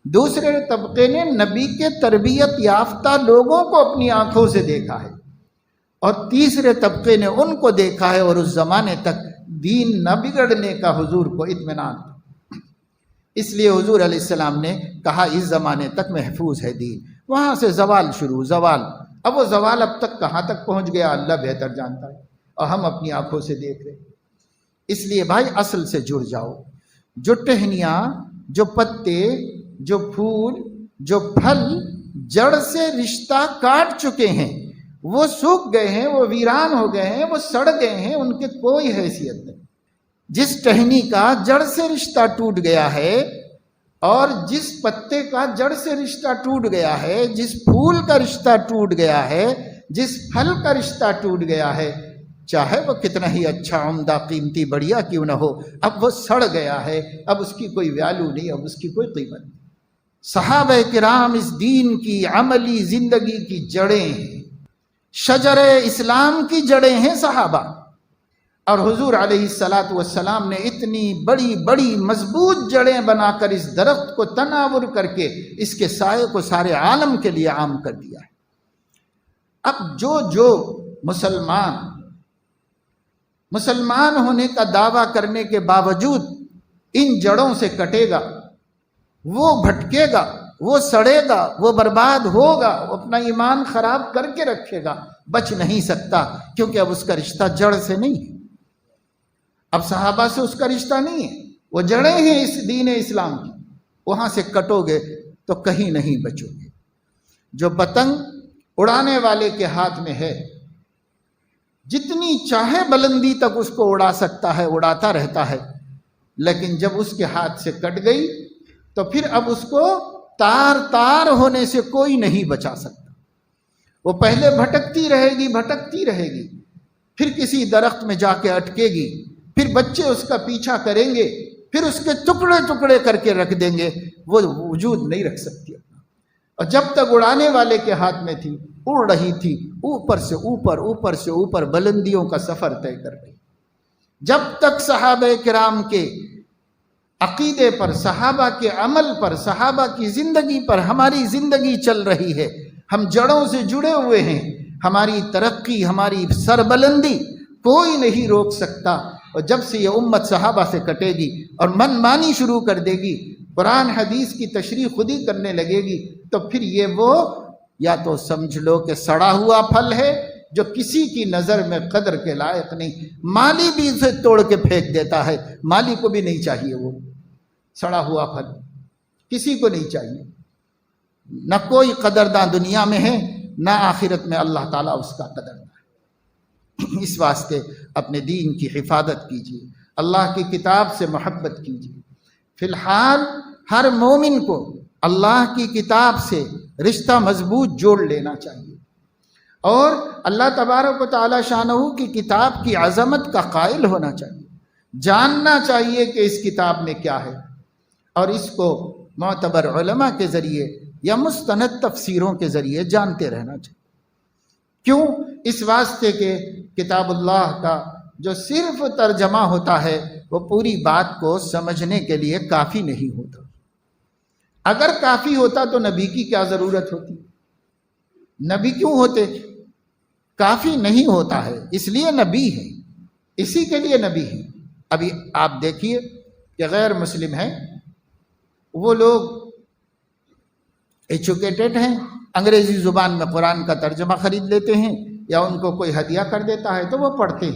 دوسرے طبقے نے نبی کے تربیت یافتہ لوگوں کو اپنی آنکھوں سے دیکھا ہے، اور تیسرے طبقے نے ان کو دیکھا ہے، اور اس زمانے تک دین نہ بگڑنے کا حضور کو اطمینان تھا۔ اس لیے حضور علیہ السلام نے کہا اس زمانے تک محفوظ ہے دین۔ وہاں سے زوال شروع، زوال، اب وہ زوال اب تک کہاں تک پہنچ گیا اللہ بہتر جانتا ہے، اور ہم اپنی آنکھوں سے دیکھ رہے ہیں۔ اس لیے بھائی اصل سے جڑ جاؤ۔ جو ٹہنیاں، جو پتے، جو پھول، جو پھل جڑ سے رشتہ کاٹ چکے ہیں، وہ سوکھ گئے ہیں، وہ ویران ہو گئے ہیں، وہ سڑ گئے ہیں، ان کے کوئی حیثیت نہیں۔ جس ٹہنی کا جڑ سے رشتہ ٹوٹ گیا ہے، اور جس پتے کا جڑ سے رشتہ ٹوٹ گیا ہے، جس پھول کا رشتہ ٹوٹ گیا ہے، جس پھل کا رشتہ ٹوٹ گیا ہے، چاہے وہ کتنا ہی اچھا، عمدہ، قیمتی، بڑھیا کیوں نہ ہو، اب وہ سڑ گیا ہے، اب اس کی کوئی ویلیو نہیں، اب اس کی کوئی قیمت نہیں۔ صحابہ کرام اس دین کی عملی زندگی کی جڑیں ہیں، شجر اسلام کی جڑیں ہیں صحابہ، اور حضور علیہ السلام نے اتنی بڑی بڑی مضبوط جڑیں بنا کر اس درخت کو تناور کر کے اس کے سائے کو سارے عالم کے لیے عام کر دیا ہے۔ اب جو مسلمان ہونے کا دعویٰ کرنے کے باوجود ان جڑوں سے کٹے گا، وہ بھٹکے گا، وہ سڑے گا، وہ برباد ہوگا، وہ اپنا ایمان خراب کر کے رکھے گا، بچ نہیں سکتا، کیونکہ اب اس کا رشتہ جڑ سے نہیں ہے، اب صحابہ سے اس کا رشتہ نہیں ہے، وہ جڑیں ہیں اس دین اسلام کی، وہاں سے کٹو گے تو کہیں نہیں بچو گے۔ جو پتنگ اڑانے والے کے ہاتھ میں ہے، جتنی چاہے بلندی تک اس کو اڑا سکتا ہے، اڑاتا رہتا ہے، لیکن جب اس کے ہاتھ سے کٹ گئی تو پھر اب اس کو تار تار ہونے سے کوئی نہیں بچا سکتا۔ وہ پہلے بھٹکتی رہے گی، پھر کسی درخت میں جا کے اٹکے گی، پھر بچے اس کا پیچھا کریں گے، پھر اس کے ٹکڑے ٹکڑے کر کے رکھ دیں گے، وہ وجود نہیں رکھ سکتی اپنا۔ اور جب تک اڑانے والے کے ہاتھ میں تھی، اڑ رہی تھی، اوپر سے اوپر بلندیوں کا سفر طے کر رہی۔ جب تک صحابہ کرام کے عقیدے پر، صحابہ کے عمل پر، صحابہ کی زندگی پر ہماری زندگی چل رہی ہے، ہم جڑوں سے جڑے ہوئے ہیں، ہماری ترقی، ہماری سربلندی کوئی نہیں روک سکتا۔ اور جب سے یہ امت صحابہ سے کٹے گی اور من مانی شروع کر دے گی، قرآن حدیث کی تشریح خود ہی کرنے لگے گی، تو پھر یہ وہ یا تو سمجھ لو کہ سڑا ہوا پھل ہے جو کسی کی نظر میں قدر کے لائق نہیں۔ مالی بھی اسے توڑ کے پھینک دیتا ہے، مالی کو بھی نہیں چاہیے، وہ سڑا ہوا پھل کسی کو نہیں چاہیے۔ نہ کوئی قدرداں دنیا میں ہے، نہ آخرت میں اللہ تعالیٰ اس کا قدرداں ہے۔ اس واسطے اپنے دین کی حفاظت کیجیے، اللہ کی کتاب سے محبت کیجیے۔ فی الحال ہر مومن کو اللہ کی کتاب سے رشتہ مضبوط جوڑ لینا چاہیے، اور اللہ تبارک و تعالی شانہ کی کتاب کی عظمت کا قائل ہونا چاہیے، جاننا چاہیے کہ اس کتاب میں کیا ہے، اور اس کو معتبر علماء کے ذریعے یا مستند تفسیروں کے ذریعے جانتے رہنا چاہیے۔ کیوں؟ اس واسطے کہ کتاب اللہ کا جو صرف ترجمہ ہوتا ہے وہ پوری بات کو سمجھنے کے لیے کافی نہیں ہوتا۔ اگر کافی ہوتا تو نبی کی کیا ضرورت ہوتی؟ نبی کیوں ہوتے؟ کافی نہیں ہوتا ہے، اس لیے نبی ہے، اسی کے لیے نبی ہے۔ ابھی آپ دیکھیے کہ غیر مسلم ہیں، وہ لوگ ایجوکیٹڈ ہیں، انگریزی زبان میں قرآن کا ترجمہ خرید لیتے ہیں، یا ان کو کوئی ہدیہ کر دیتا ہے تو وہ پڑھتے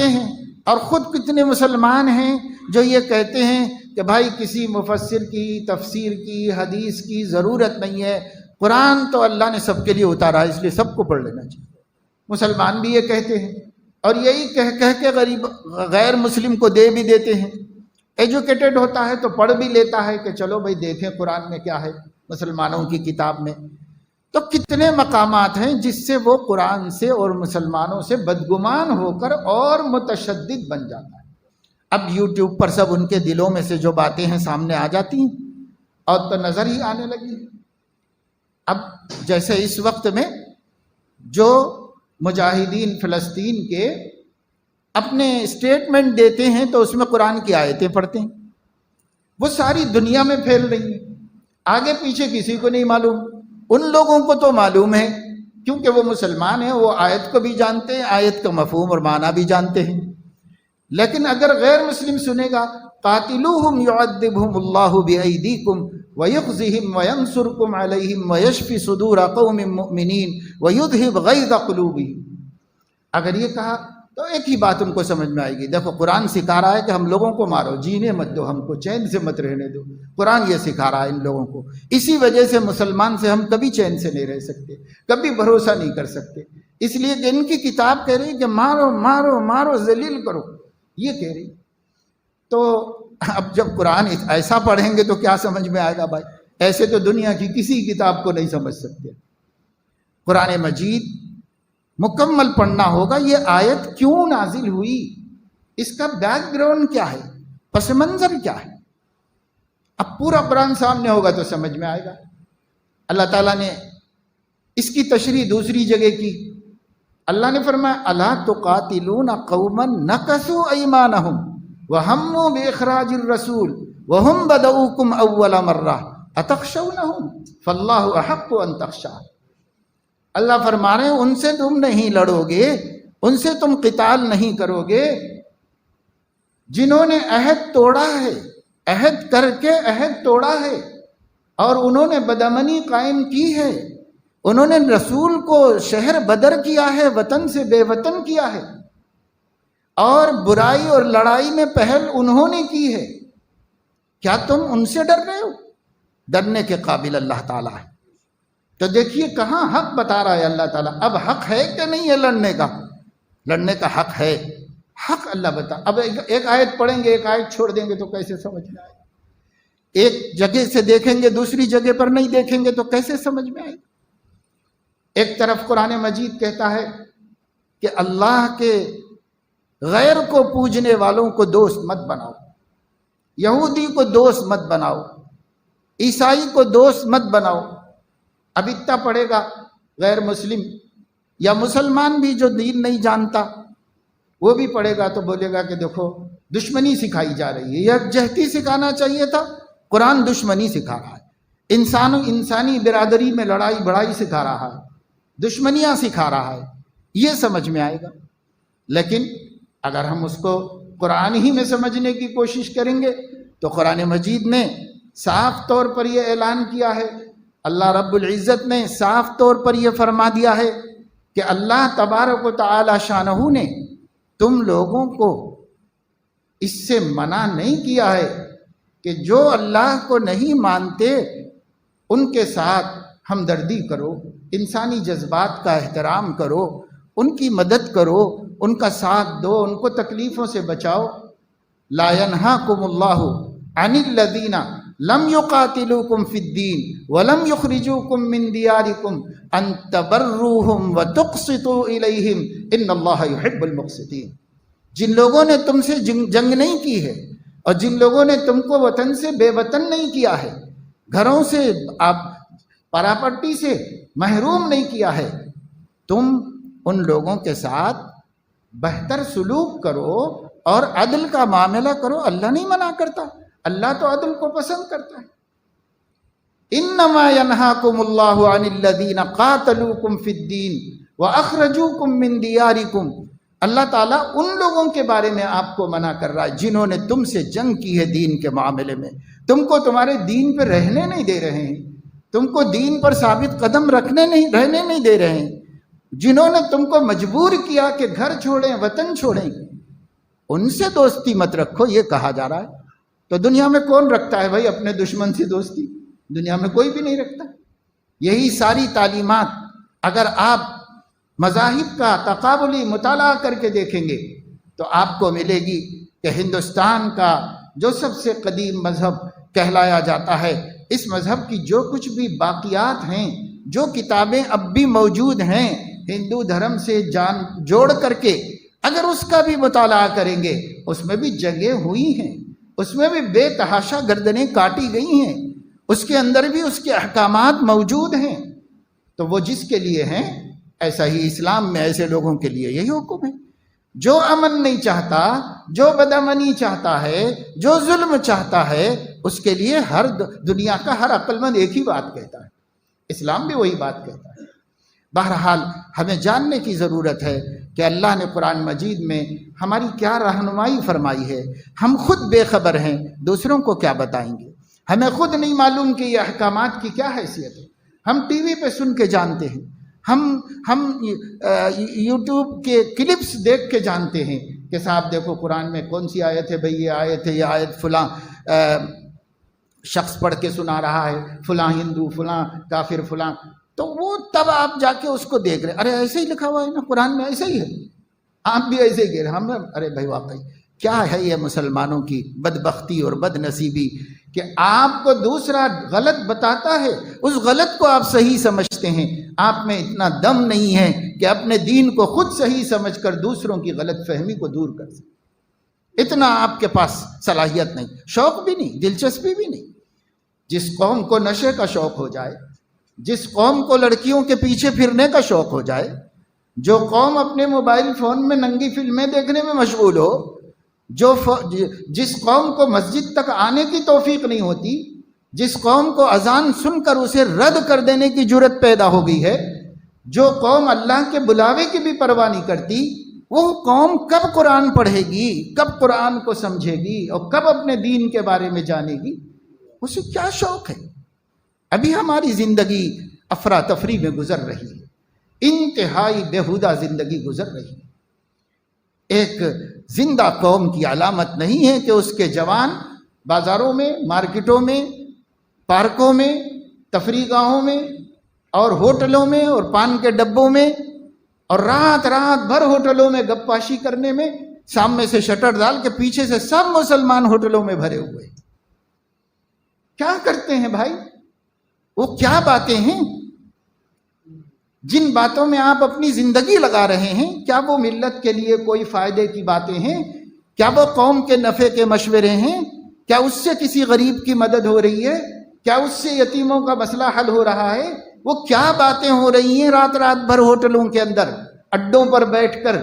ہیں۔ اور خود کتنے مسلمان ہیں جو یہ کہتے ہیں کہ بھائی کسی مفسر کی، تفسیر کی، حدیث کی ضرورت نہیں ہے، قرآن تو اللہ نے سب کے لیے اتارا ہے، اس لیے سب کو پڑھ لینا چاہیے۔ مسلمان بھی یہ کہتے ہیں، اور یہی کہہ کے غیر مسلم کو دے بھی دیتے ہیں۔ ایجوکیٹڈ ہوتا ہے تو پڑھ بھی لیتا ہے کہ چلو بھائی دیکھیں قرآن میں کیا ہے، مسلمانوں کی کتاب میں۔ تو کتنے مقامات ہیں جس سے وہ قرآن سے اور مسلمانوں سے بدگمان ہو کر اور متشدد بن جاتا ہے۔ اب یوٹیوب پر سب ان کے دلوں میں سے جو باتیں ہیں سامنے آ جاتی ہیں، اور تو نظر ہی آنے لگی۔ اب جیسے اس وقت میں جو مجاہدین فلسطین کے اپنے اسٹیٹمنٹ دیتے ہیں تو اس میں قرآن کی آیتیں پڑھتے ہیں، وہ ساری دنیا میں پھیل رہی ہیں، آگے پیچھے کسی کو نہیں معلوم۔ ان لوگوں کو تو معلوم ہے کیونکہ وہ مسلمان ہیں، وہ آیت کو بھی جانتے ہیں، آیت کا مفہوم اور معنی بھی جانتے ہیں۔ لیکن اگر غیر مسلم سنے گا قاتلوہم یعذبہم اللہ بایدیکم ویخزہم وینصرکم علیہم ویشفی صدور قوم مؤمنین ویذہب غیظ قلوبہم، اگر یہ کہا تو ایک ہی بات ان کو سمجھ میں آئے گی، دیکھو قرآن سکھا رہا ہے کہ ہم لوگوں کو مارو، جینے مت دو، ہم کو چین سے مت رہنے دو، قرآن یہ سکھا رہا ہے ان لوگوں کو۔ اسی وجہ سے مسلمان سے ہم کبھی چین سے نہیں رہ سکتے، کبھی بھروسہ نہیں کر سکتے، اس لیے کہ ان کی کتاب کہہ رہی ہے کہ مارو مارو مارو، ذلیل کرو، یہ کہہ رہی۔ تو اب جب قرآن ایسا پڑھیں گے تو کیا سمجھ میں آئے گا بھائی؟ ایسے تو دنیا کی کسی کتاب کو نہیں سمجھ سکتے۔ قرآن مجید مکمل پڑھنا ہوگا، یہ آیت کیوں نازل ہوئی، اس کا بیک گراؤنڈ کیا ہے، پس منظر کیا ہے۔ اب پورا قرآن سامنے ہوگا تو سمجھ میں آئے گا۔ اللہ تعالیٰ نے اس کی تشریح دوسری جگہ کی، اللہ نے فرمایا الا تقاتلون قوما نکثوا ایمانہم وہموا باخراج الرسول وہم بدؤکم اول مرہ اتخشونہم فاللہ احق ان تخشاہ۔ اللہ فرما رہے ہیں ان سے تم نہیں لڑو گے، ان سے تم قتال نہیں کرو گے جنہوں نے عہد توڑا ہے، عہد کر کے عہد توڑا ہے، اور انہوں نے بدامنی قائم کی ہے، انہوں نے رسول کو شہر بدر کیا ہے، وطن سے بے وطن کیا ہے، اور برائی اور لڑائی میں پہل انہوں نے کی ہے۔ کیا تم ان سے ڈر رہے ہو؟ ڈرنے کے قابل اللہ تعالیٰ ہے۔ تو دیکھیے کہاں حق بتا رہا ہے اللہ تعالیٰ. اب حق ہے کہ نہیں ہے لڑنے کا؟ لڑنے کا حق ہے. حق اللہ بتا. اب ایک آیت پڑھیں گے ایک آیت چھوڑ دیں گے تو کیسے سمجھ میں آئے گا؟ ایک جگہ سے دیکھیں گے دوسری جگہ پر نہیں دیکھیں گے تو کیسے سمجھ میں آئے گا؟ ایک طرف قرآن مجید کہتا ہے کہ اللہ کے غیر کو پوجنے والوں کو دوست مت بناؤ، یہودی کو دوست مت بناؤ، عیسائی کو دوست مت بناؤ. اب اتنا پڑھے گا غیر مسلم یا مسلمان بھی جو دین نہیں جانتا وہ بھی پڑھے گا تو بولے گا کہ دیکھو دشمنی سکھائی جا رہی ہے. یکجہتی سکھانا چاہیے تھا، قرآن دشمنی سکھا رہا ہے. انسانی برادری میں لڑائی بڑائی سکھا رہا ہے، دشمنیاں سکھا رہا ہے. یہ سمجھ میں آئے گا. لیکن اگر ہم اس کو قرآن ہی میں سمجھنے کی کوشش کریں گے تو قرآن مجید نے صاف طور پر یہ اعلان کیا ہے، اللہ رب العزت نے صاف طور پر یہ فرما دیا ہے کہ اللہ تبارک و تعالی شانہ نے تم لوگوں کو اس سے منع نہیں کیا ہے کہ جو اللہ کو نہیں مانتے ان کے ساتھ ہمدردی کرو، انسانی جذبات کا احترام کرو، ان کی مدد کرو، ان کا ساتھ دو، ان کو تکلیفوں سے بچاؤ. لا ینہاکم اللہ عن الذین لم یقاتلوکم فی الدین ولم یخرجوکم من دیارکم ان تبروہم وتقسطوا الیہم ان اللہ یحب المقسطین. جن لوگوں نے تم سے جنگ نہیں کی ہے اور جن لوگوں نے تم کو وطن سے بے وطن نہیں کیا ہے، گھروں سے پراپرٹی سے محروم نہیں کیا ہے، تم ان لوگوں کے ساتھ بہتر سلوک کرو اور عدل کا معاملہ کرو. اللہ نہیں منع کرتا، اللہ تو عدل کو پسند کرتا ہے. انما ینہاکم اللہ عن الذین قاتلوکم فی الدین واخرجوکم من دیارکم. اللہ تعالیٰ ان لوگوں کے بارے میں آپ کو منع کر رہا ہے جنہوں نے تم سے جنگ کی ہے دین کے معاملے میں، تم کو تمہارے دین پہ رہنے نہیں دے رہے ہیں، تم کو دین پر ثابت قدم رہنے نہیں دے رہے ہیں، جنہوں نے تم کو مجبور کیا کہ گھر چھوڑیں وطن چھوڑیں، ان سے دوستی مت رکھو. یہ کہا جا رہا ہے. تو دنیا میں کون رکھتا ہے بھائی اپنے دشمن سے دوستی؟ دنیا میں کوئی بھی نہیں رکھتا. یہی ساری تعلیمات اگر آپ مذاہب کا تقابلی مطالعہ کر کے دیکھیں گے تو آپ کو ملے گی کہ ہندوستان کا جو سب سے قدیم مذہب کہلایا جاتا ہے، اس مذہب کی جو کچھ بھی باقیات ہیں، جو کتابیں اب بھی موجود ہیں ہندو دھرم سے جان جوڑ کر کے، اگر اس کا بھی مطالعہ کریں گے اس میں بھی جنگیں ہوئی ہیں، اس میں بھی بے تحاشا گردنیں کاٹی گئی ہیں، اس کے اندر بھی اس کے احکامات موجود ہیں. تو وہ جس کے لیے ہیں ایسا ہی اسلام میں ایسے لوگوں کے لیے یہی حکم ہے. جو امن نہیں چاہتا، جو بدامنی چاہتا ہے، جو ظلم چاہتا ہے، اس کے لیے ہر دنیا کا ہر عقل مند ایک ہی بات کہتا ہے. اسلام بھی وہی بات کہتا ہے. بہرحال ہمیں جاننے کی ضرورت ہے کہ اللہ نے قرآن مجید میں ہماری کیا رہنمائی فرمائی ہے. ہم خود بے خبر ہیں، دوسروں کو کیا بتائیں گے؟ ہمیں خود نہیں معلوم کہ یہ احکامات کی کیا حیثیت ہے. ہم ٹی وی پہ سن کے جانتے ہیں، ہم یوٹیوب کے کلپس دیکھ کے جانتے ہیں کہ صاحب دیکھو قرآن میں کون سی آیت ہے، بھئی یہ آیت ہے، یہ آیت فلاں شخص پڑھ کے سنا رہا ہے، فلاں ہندو، فلاں کافر، فلاں. تو وہ تب آپ جا کے اس کو دیکھ رہے، ارے ایسے ہی لکھا ہوا ہے نا قرآن میں، ایسے ہی ہے، آپ بھی ایسے ہی کہہ رہے. ارے بھائی واقعی کیا ہے یہ مسلمانوں کی بدبختی اور بد نصیبی کہ آپ کو دوسرا غلط بتاتا ہے، اس غلط کو آپ صحیح سمجھتے ہیں. آپ میں اتنا دم نہیں ہے کہ اپنے دین کو خود صحیح سمجھ کر دوسروں کی غلط فہمی کو دور کر سکیں. اتنا آپ کے پاس صلاحیت نہیں، شوق بھی نہیں، دلچسپی بھی نہیں. جس قوم کو نشے کا شوق ہو جائے، جس قوم کو لڑکیوں کے پیچھے پھرنے کا شوق ہو جائے، جو قوم اپنے موبائل فون میں ننگی فلمیں دیکھنے میں مشغول ہو، جس قوم کو مسجد تک آنے کی توفیق نہیں ہوتی، جس قوم کو اذان سن کر اسے رد کر دینے کی جرت پیدا ہو گئی ہے، جو قوم اللہ کے بلاوے کی بھی پرواہ نہیں کرتی، وہ قوم کب قرآن پڑھے گی، کب قرآن کو سمجھے گی اور کب اپنے دین کے بارے میں جانے گی؟ اسے کیا شوق ہے؟ ابھی ہماری زندگی افراتفری میں گزر رہی ہے، انتہائی بیہودہ زندگی گزر رہی ہے. ایک زندہ قوم کی علامت نہیں ہے کہ اس کے جوان بازاروں میں، مارکیٹوں میں، پارکوں میں، تفریح گاہوں میں اور ہوٹلوں میں اور پان کے ڈبوں میں اور رات بھر ہوٹلوں میں گپاشی کرنے میں، سامنے سے شٹر ڈال کے پیچھے سے سب مسلمان ہوٹلوں میں بھرے ہوئے۔ کیا کرتے ہیں بھائی؟ وہ کیا باتیں ہیں جن باتوں میں آپ اپنی زندگی لگا رہے ہیں؟ کیا وہ ملت کے لیے کوئی فائدے کی باتیں ہیں؟ کیا وہ قوم کے نفع کے مشورے ہیں؟ کیا اس سے کسی غریب کی مدد ہو رہی ہے؟ کیا اس سے یتیموں کا مسئلہ حل ہو رہا ہے؟ وہ کیا باتیں ہو رہی ہیں رات بھر ہوٹلوں کے اندر، اڈوں پر بیٹھ کر؟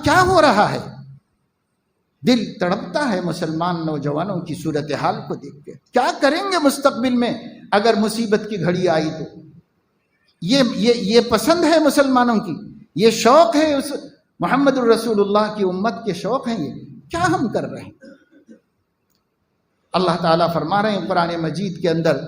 کیا ہو رہا ہے؟ دل تڑپتا ہے مسلمان نوجوانوں کی صورتحال کو دیکھ کے۔ کیا کریں گے مستقبل میں اگر مصیبت کی گھڑی آئی تو؟ یہ پسند ہے مسلمانوں کی، یہ شوق ہے اس محمد الرسول اللہ کی امت کے شوق ہیں، یہ کیا ہم کر رہے ہیں؟ اللہ تعالیٰ فرما رہے ہیں قرآن مجید کے اندر،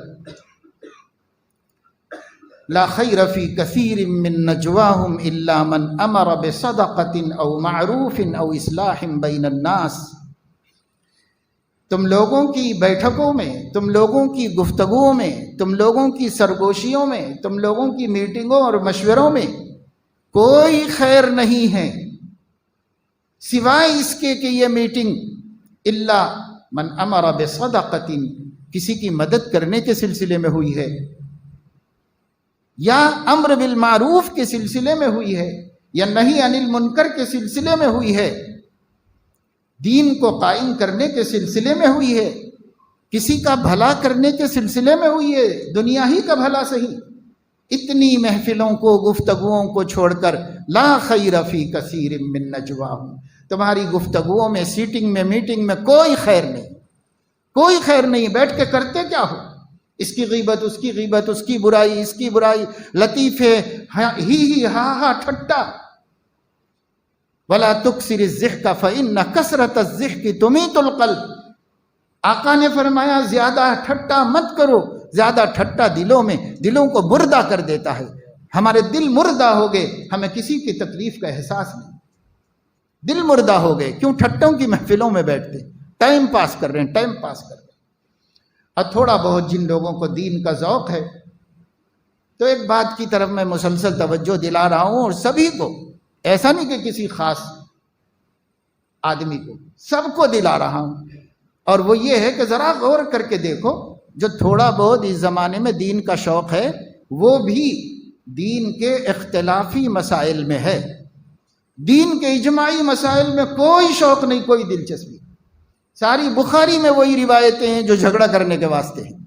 لا خیر فی کثیر من نجواہم الا من امر بصدقۃ او معروف او اصلاح بین الناس۔ تم لوگوں کی بیٹھکوں میں، تم لوگوں کی گفتگوؤں میں، تم لوگوں کی سرگوشیوں میں، تم لوگوں کی میٹنگوں اور مشوروں میں کوئی خیر نہیں ہے سوائے اس کے کہ یہ میٹنگ الا من امر بصدقۃ، کسی کی مدد کرنے کے سلسلے میں ہوئی ہے، یا امر بالمعروف کے سلسلے میں ہوئی ہے، یا نہی عن المنکر کے سلسلے میں ہوئی ہے، دین کو قائم کرنے کے سلسلے میں ہوئی ہے، کسی کا بھلا کرنے کے سلسلے میں ہوئی ہے، دنیا ہی کا بھلا صحیح۔ اتنی محفلوں کو، گفتگوؤں کو چھوڑ کر لا خیر فی کثیر من نجواہم، تمہاری گفتگوؤں میں، سیٹنگ میں، میٹنگ میں کوئی خیر نہیں، کوئی خیر نہیں۔ بیٹھ کے کرتے کیا ہو؟ اس کی غیبت، اس کی غیبت، اس کی برائی، اس کی برائی، لطیفے، ہی ہا ٹھٹا۔ وَلَا تُكْسِرِ الضِّحْكَ فَإِنَّ كَثْرَةَ الضِّحْكِ تُمِيتُ الْقَلْبَ، آقا نے فرمایا زیادہ ٹھٹا مت کرو، زیادہ ٹھٹا دلوں کو مردہ کر دیتا ہے۔ ہمارے دل مردہ ہو گئے، ہمیں کسی کی تکلیف کا احساس نہیں، دل مردہ ہو گئے۔ کیوں؟ ٹھٹوں کی محفلوں میں بیٹھتے، ٹائم پاس کر رہے ہیں، ٹائم پاس کر رہے ہیں۔ اور تھوڑا بہت جن لوگوں کو دین کا ذوق ہے، تو ایک بات کی طرف میں مسلسل توجہ دلا رہا ہوں، اور سبھی کو، ایسا نہیں کہ کسی خاص آدمی کو، سب کو دلا رہا ہوں، اور وہ یہ ہے کہ ذرا غور کر کے دیکھو، جو تھوڑا بہت اس زمانے میں دین کا شوق ہے وہ بھی دین کے اختلافی مسائل میں ہے، دین کے اجماعی مسائل میں کوئی شوق نہیں، کوئی دلچسپی۔ ساری بخاری میں وہی روایتیں ہیں جو جھگڑا کرنے کے واسطے ہیں،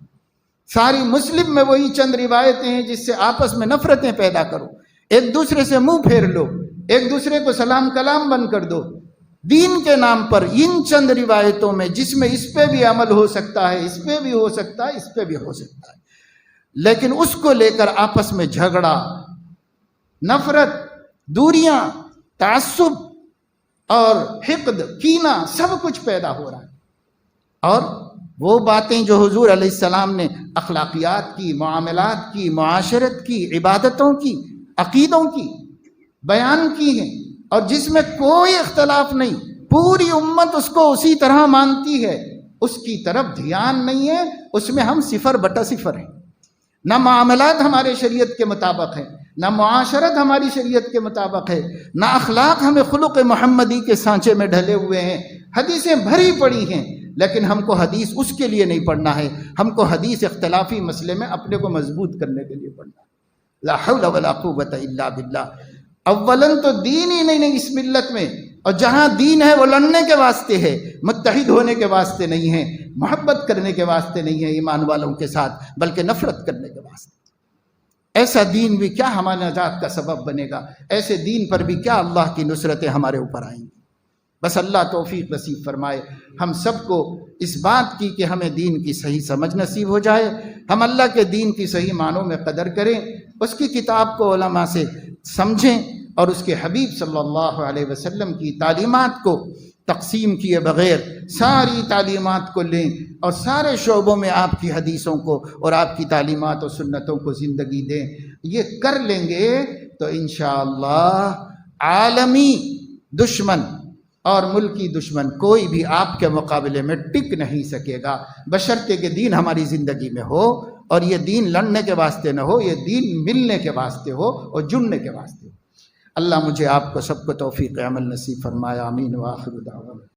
ساری مسلم میں وہی چند روایتیں ہیں جس سے آپس میں نفرتیں پیدا کرو، ایک دوسرے سے منہ پھیر لو، ایک دوسرے کو سلام کلام بند کر دو۔ دین کے نام پر ان چند روایتوں میں، جس میں اس پہ بھی عمل ہو سکتا ہے، اس پہ بھی ہو سکتا ہے، اس پہ بھی ہو سکتا ہے، لیکن اس کو لے کر آپس میں جھگڑا، نفرت، دوریاں، تعصب اور حقد، کینہ، سب کچھ پیدا ہو رہا ہے۔ اور وہ باتیں جو حضور علیہ السلام نے اخلاقیات کی، معاملات کی، معاشرت کی، عبادتوں کی، عقیدوں کی بیان کی ہیں، اور جس میں کوئی اختلاف نہیں، پوری امت اس کو اسی طرح مانتی ہے، اس کی طرف دھیان نہیں ہے، اس میں ہم 0/0 ہیں۔ نہ معاملات ہمارے شریعت کے مطابق ہیں، نہ معاشرت ہماری شریعت کے مطابق ہے، نہ اخلاق ہمیں خلق محمدی کے سانچے میں ڈھلے ہوئے ہیں۔ حدیثیں بھری پڑی ہیں، لیکن ہم کو حدیث اس کے لیے نہیں پڑھنا ہے، ہم کو حدیث اختلافی مسئلے میں اپنے کو مضبوط کرنے کے لیے پڑھنا ہے۔ لا حول ولا قوت الا باللہ۔ اولاً تو دین ہی نہیں اس ملت میں، اور جہاں دین ہے وہ لڑنے کے واسطے ہے، متحد ہونے کے واسطے نہیں ہے، محبت کرنے کے واسطے نہیں ہے ایمان والوں کے ساتھ، بلکہ نفرت کرنے کے واسطے۔ ایسا دین بھی کیا ہمارے نجات کا سبب بنے گا؟ ایسے دین پر بھی کیا اللہ کی نصرتیں ہمارے اوپر آئیں گی؟ بس اللہ توفیق نصیب فرمائے ہم سب کو اس بات کی کہ ہمیں دین کی صحیح سمجھ نصیب ہو جائے، ہم اللہ کے دین کی صحیح معنوں میں قدر کریں، اس کی کتاب کو علماء سے سمجھیں، اور اس کے حبیب صلی اللہ علیہ وسلم کی تعلیمات کو تقسیم کیے بغیر ساری تعلیمات کو لیں، اور سارے شعبوں میں آپ کی حدیثوں کو اور آپ کی تعلیمات اور سنتوں کو زندگی دیں۔ یہ کر لیں گے تو انشاءاللہ عالمی دشمن اور ملکی دشمن کوئی بھی آپ کے مقابلے میں ٹک نہیں سکے گا، بشرطے کہ دین ہماری زندگی میں ہو اور یہ دین لڑنے کے واسطے نہ ہو، یہ دین ملنے کے واسطے ہو اور جڑنے کے واسطے ہو۔ اللہ مجھے آپ کو سب کو توفیق عمل نصیب فرمایا، آمین وآخر دعوانا۔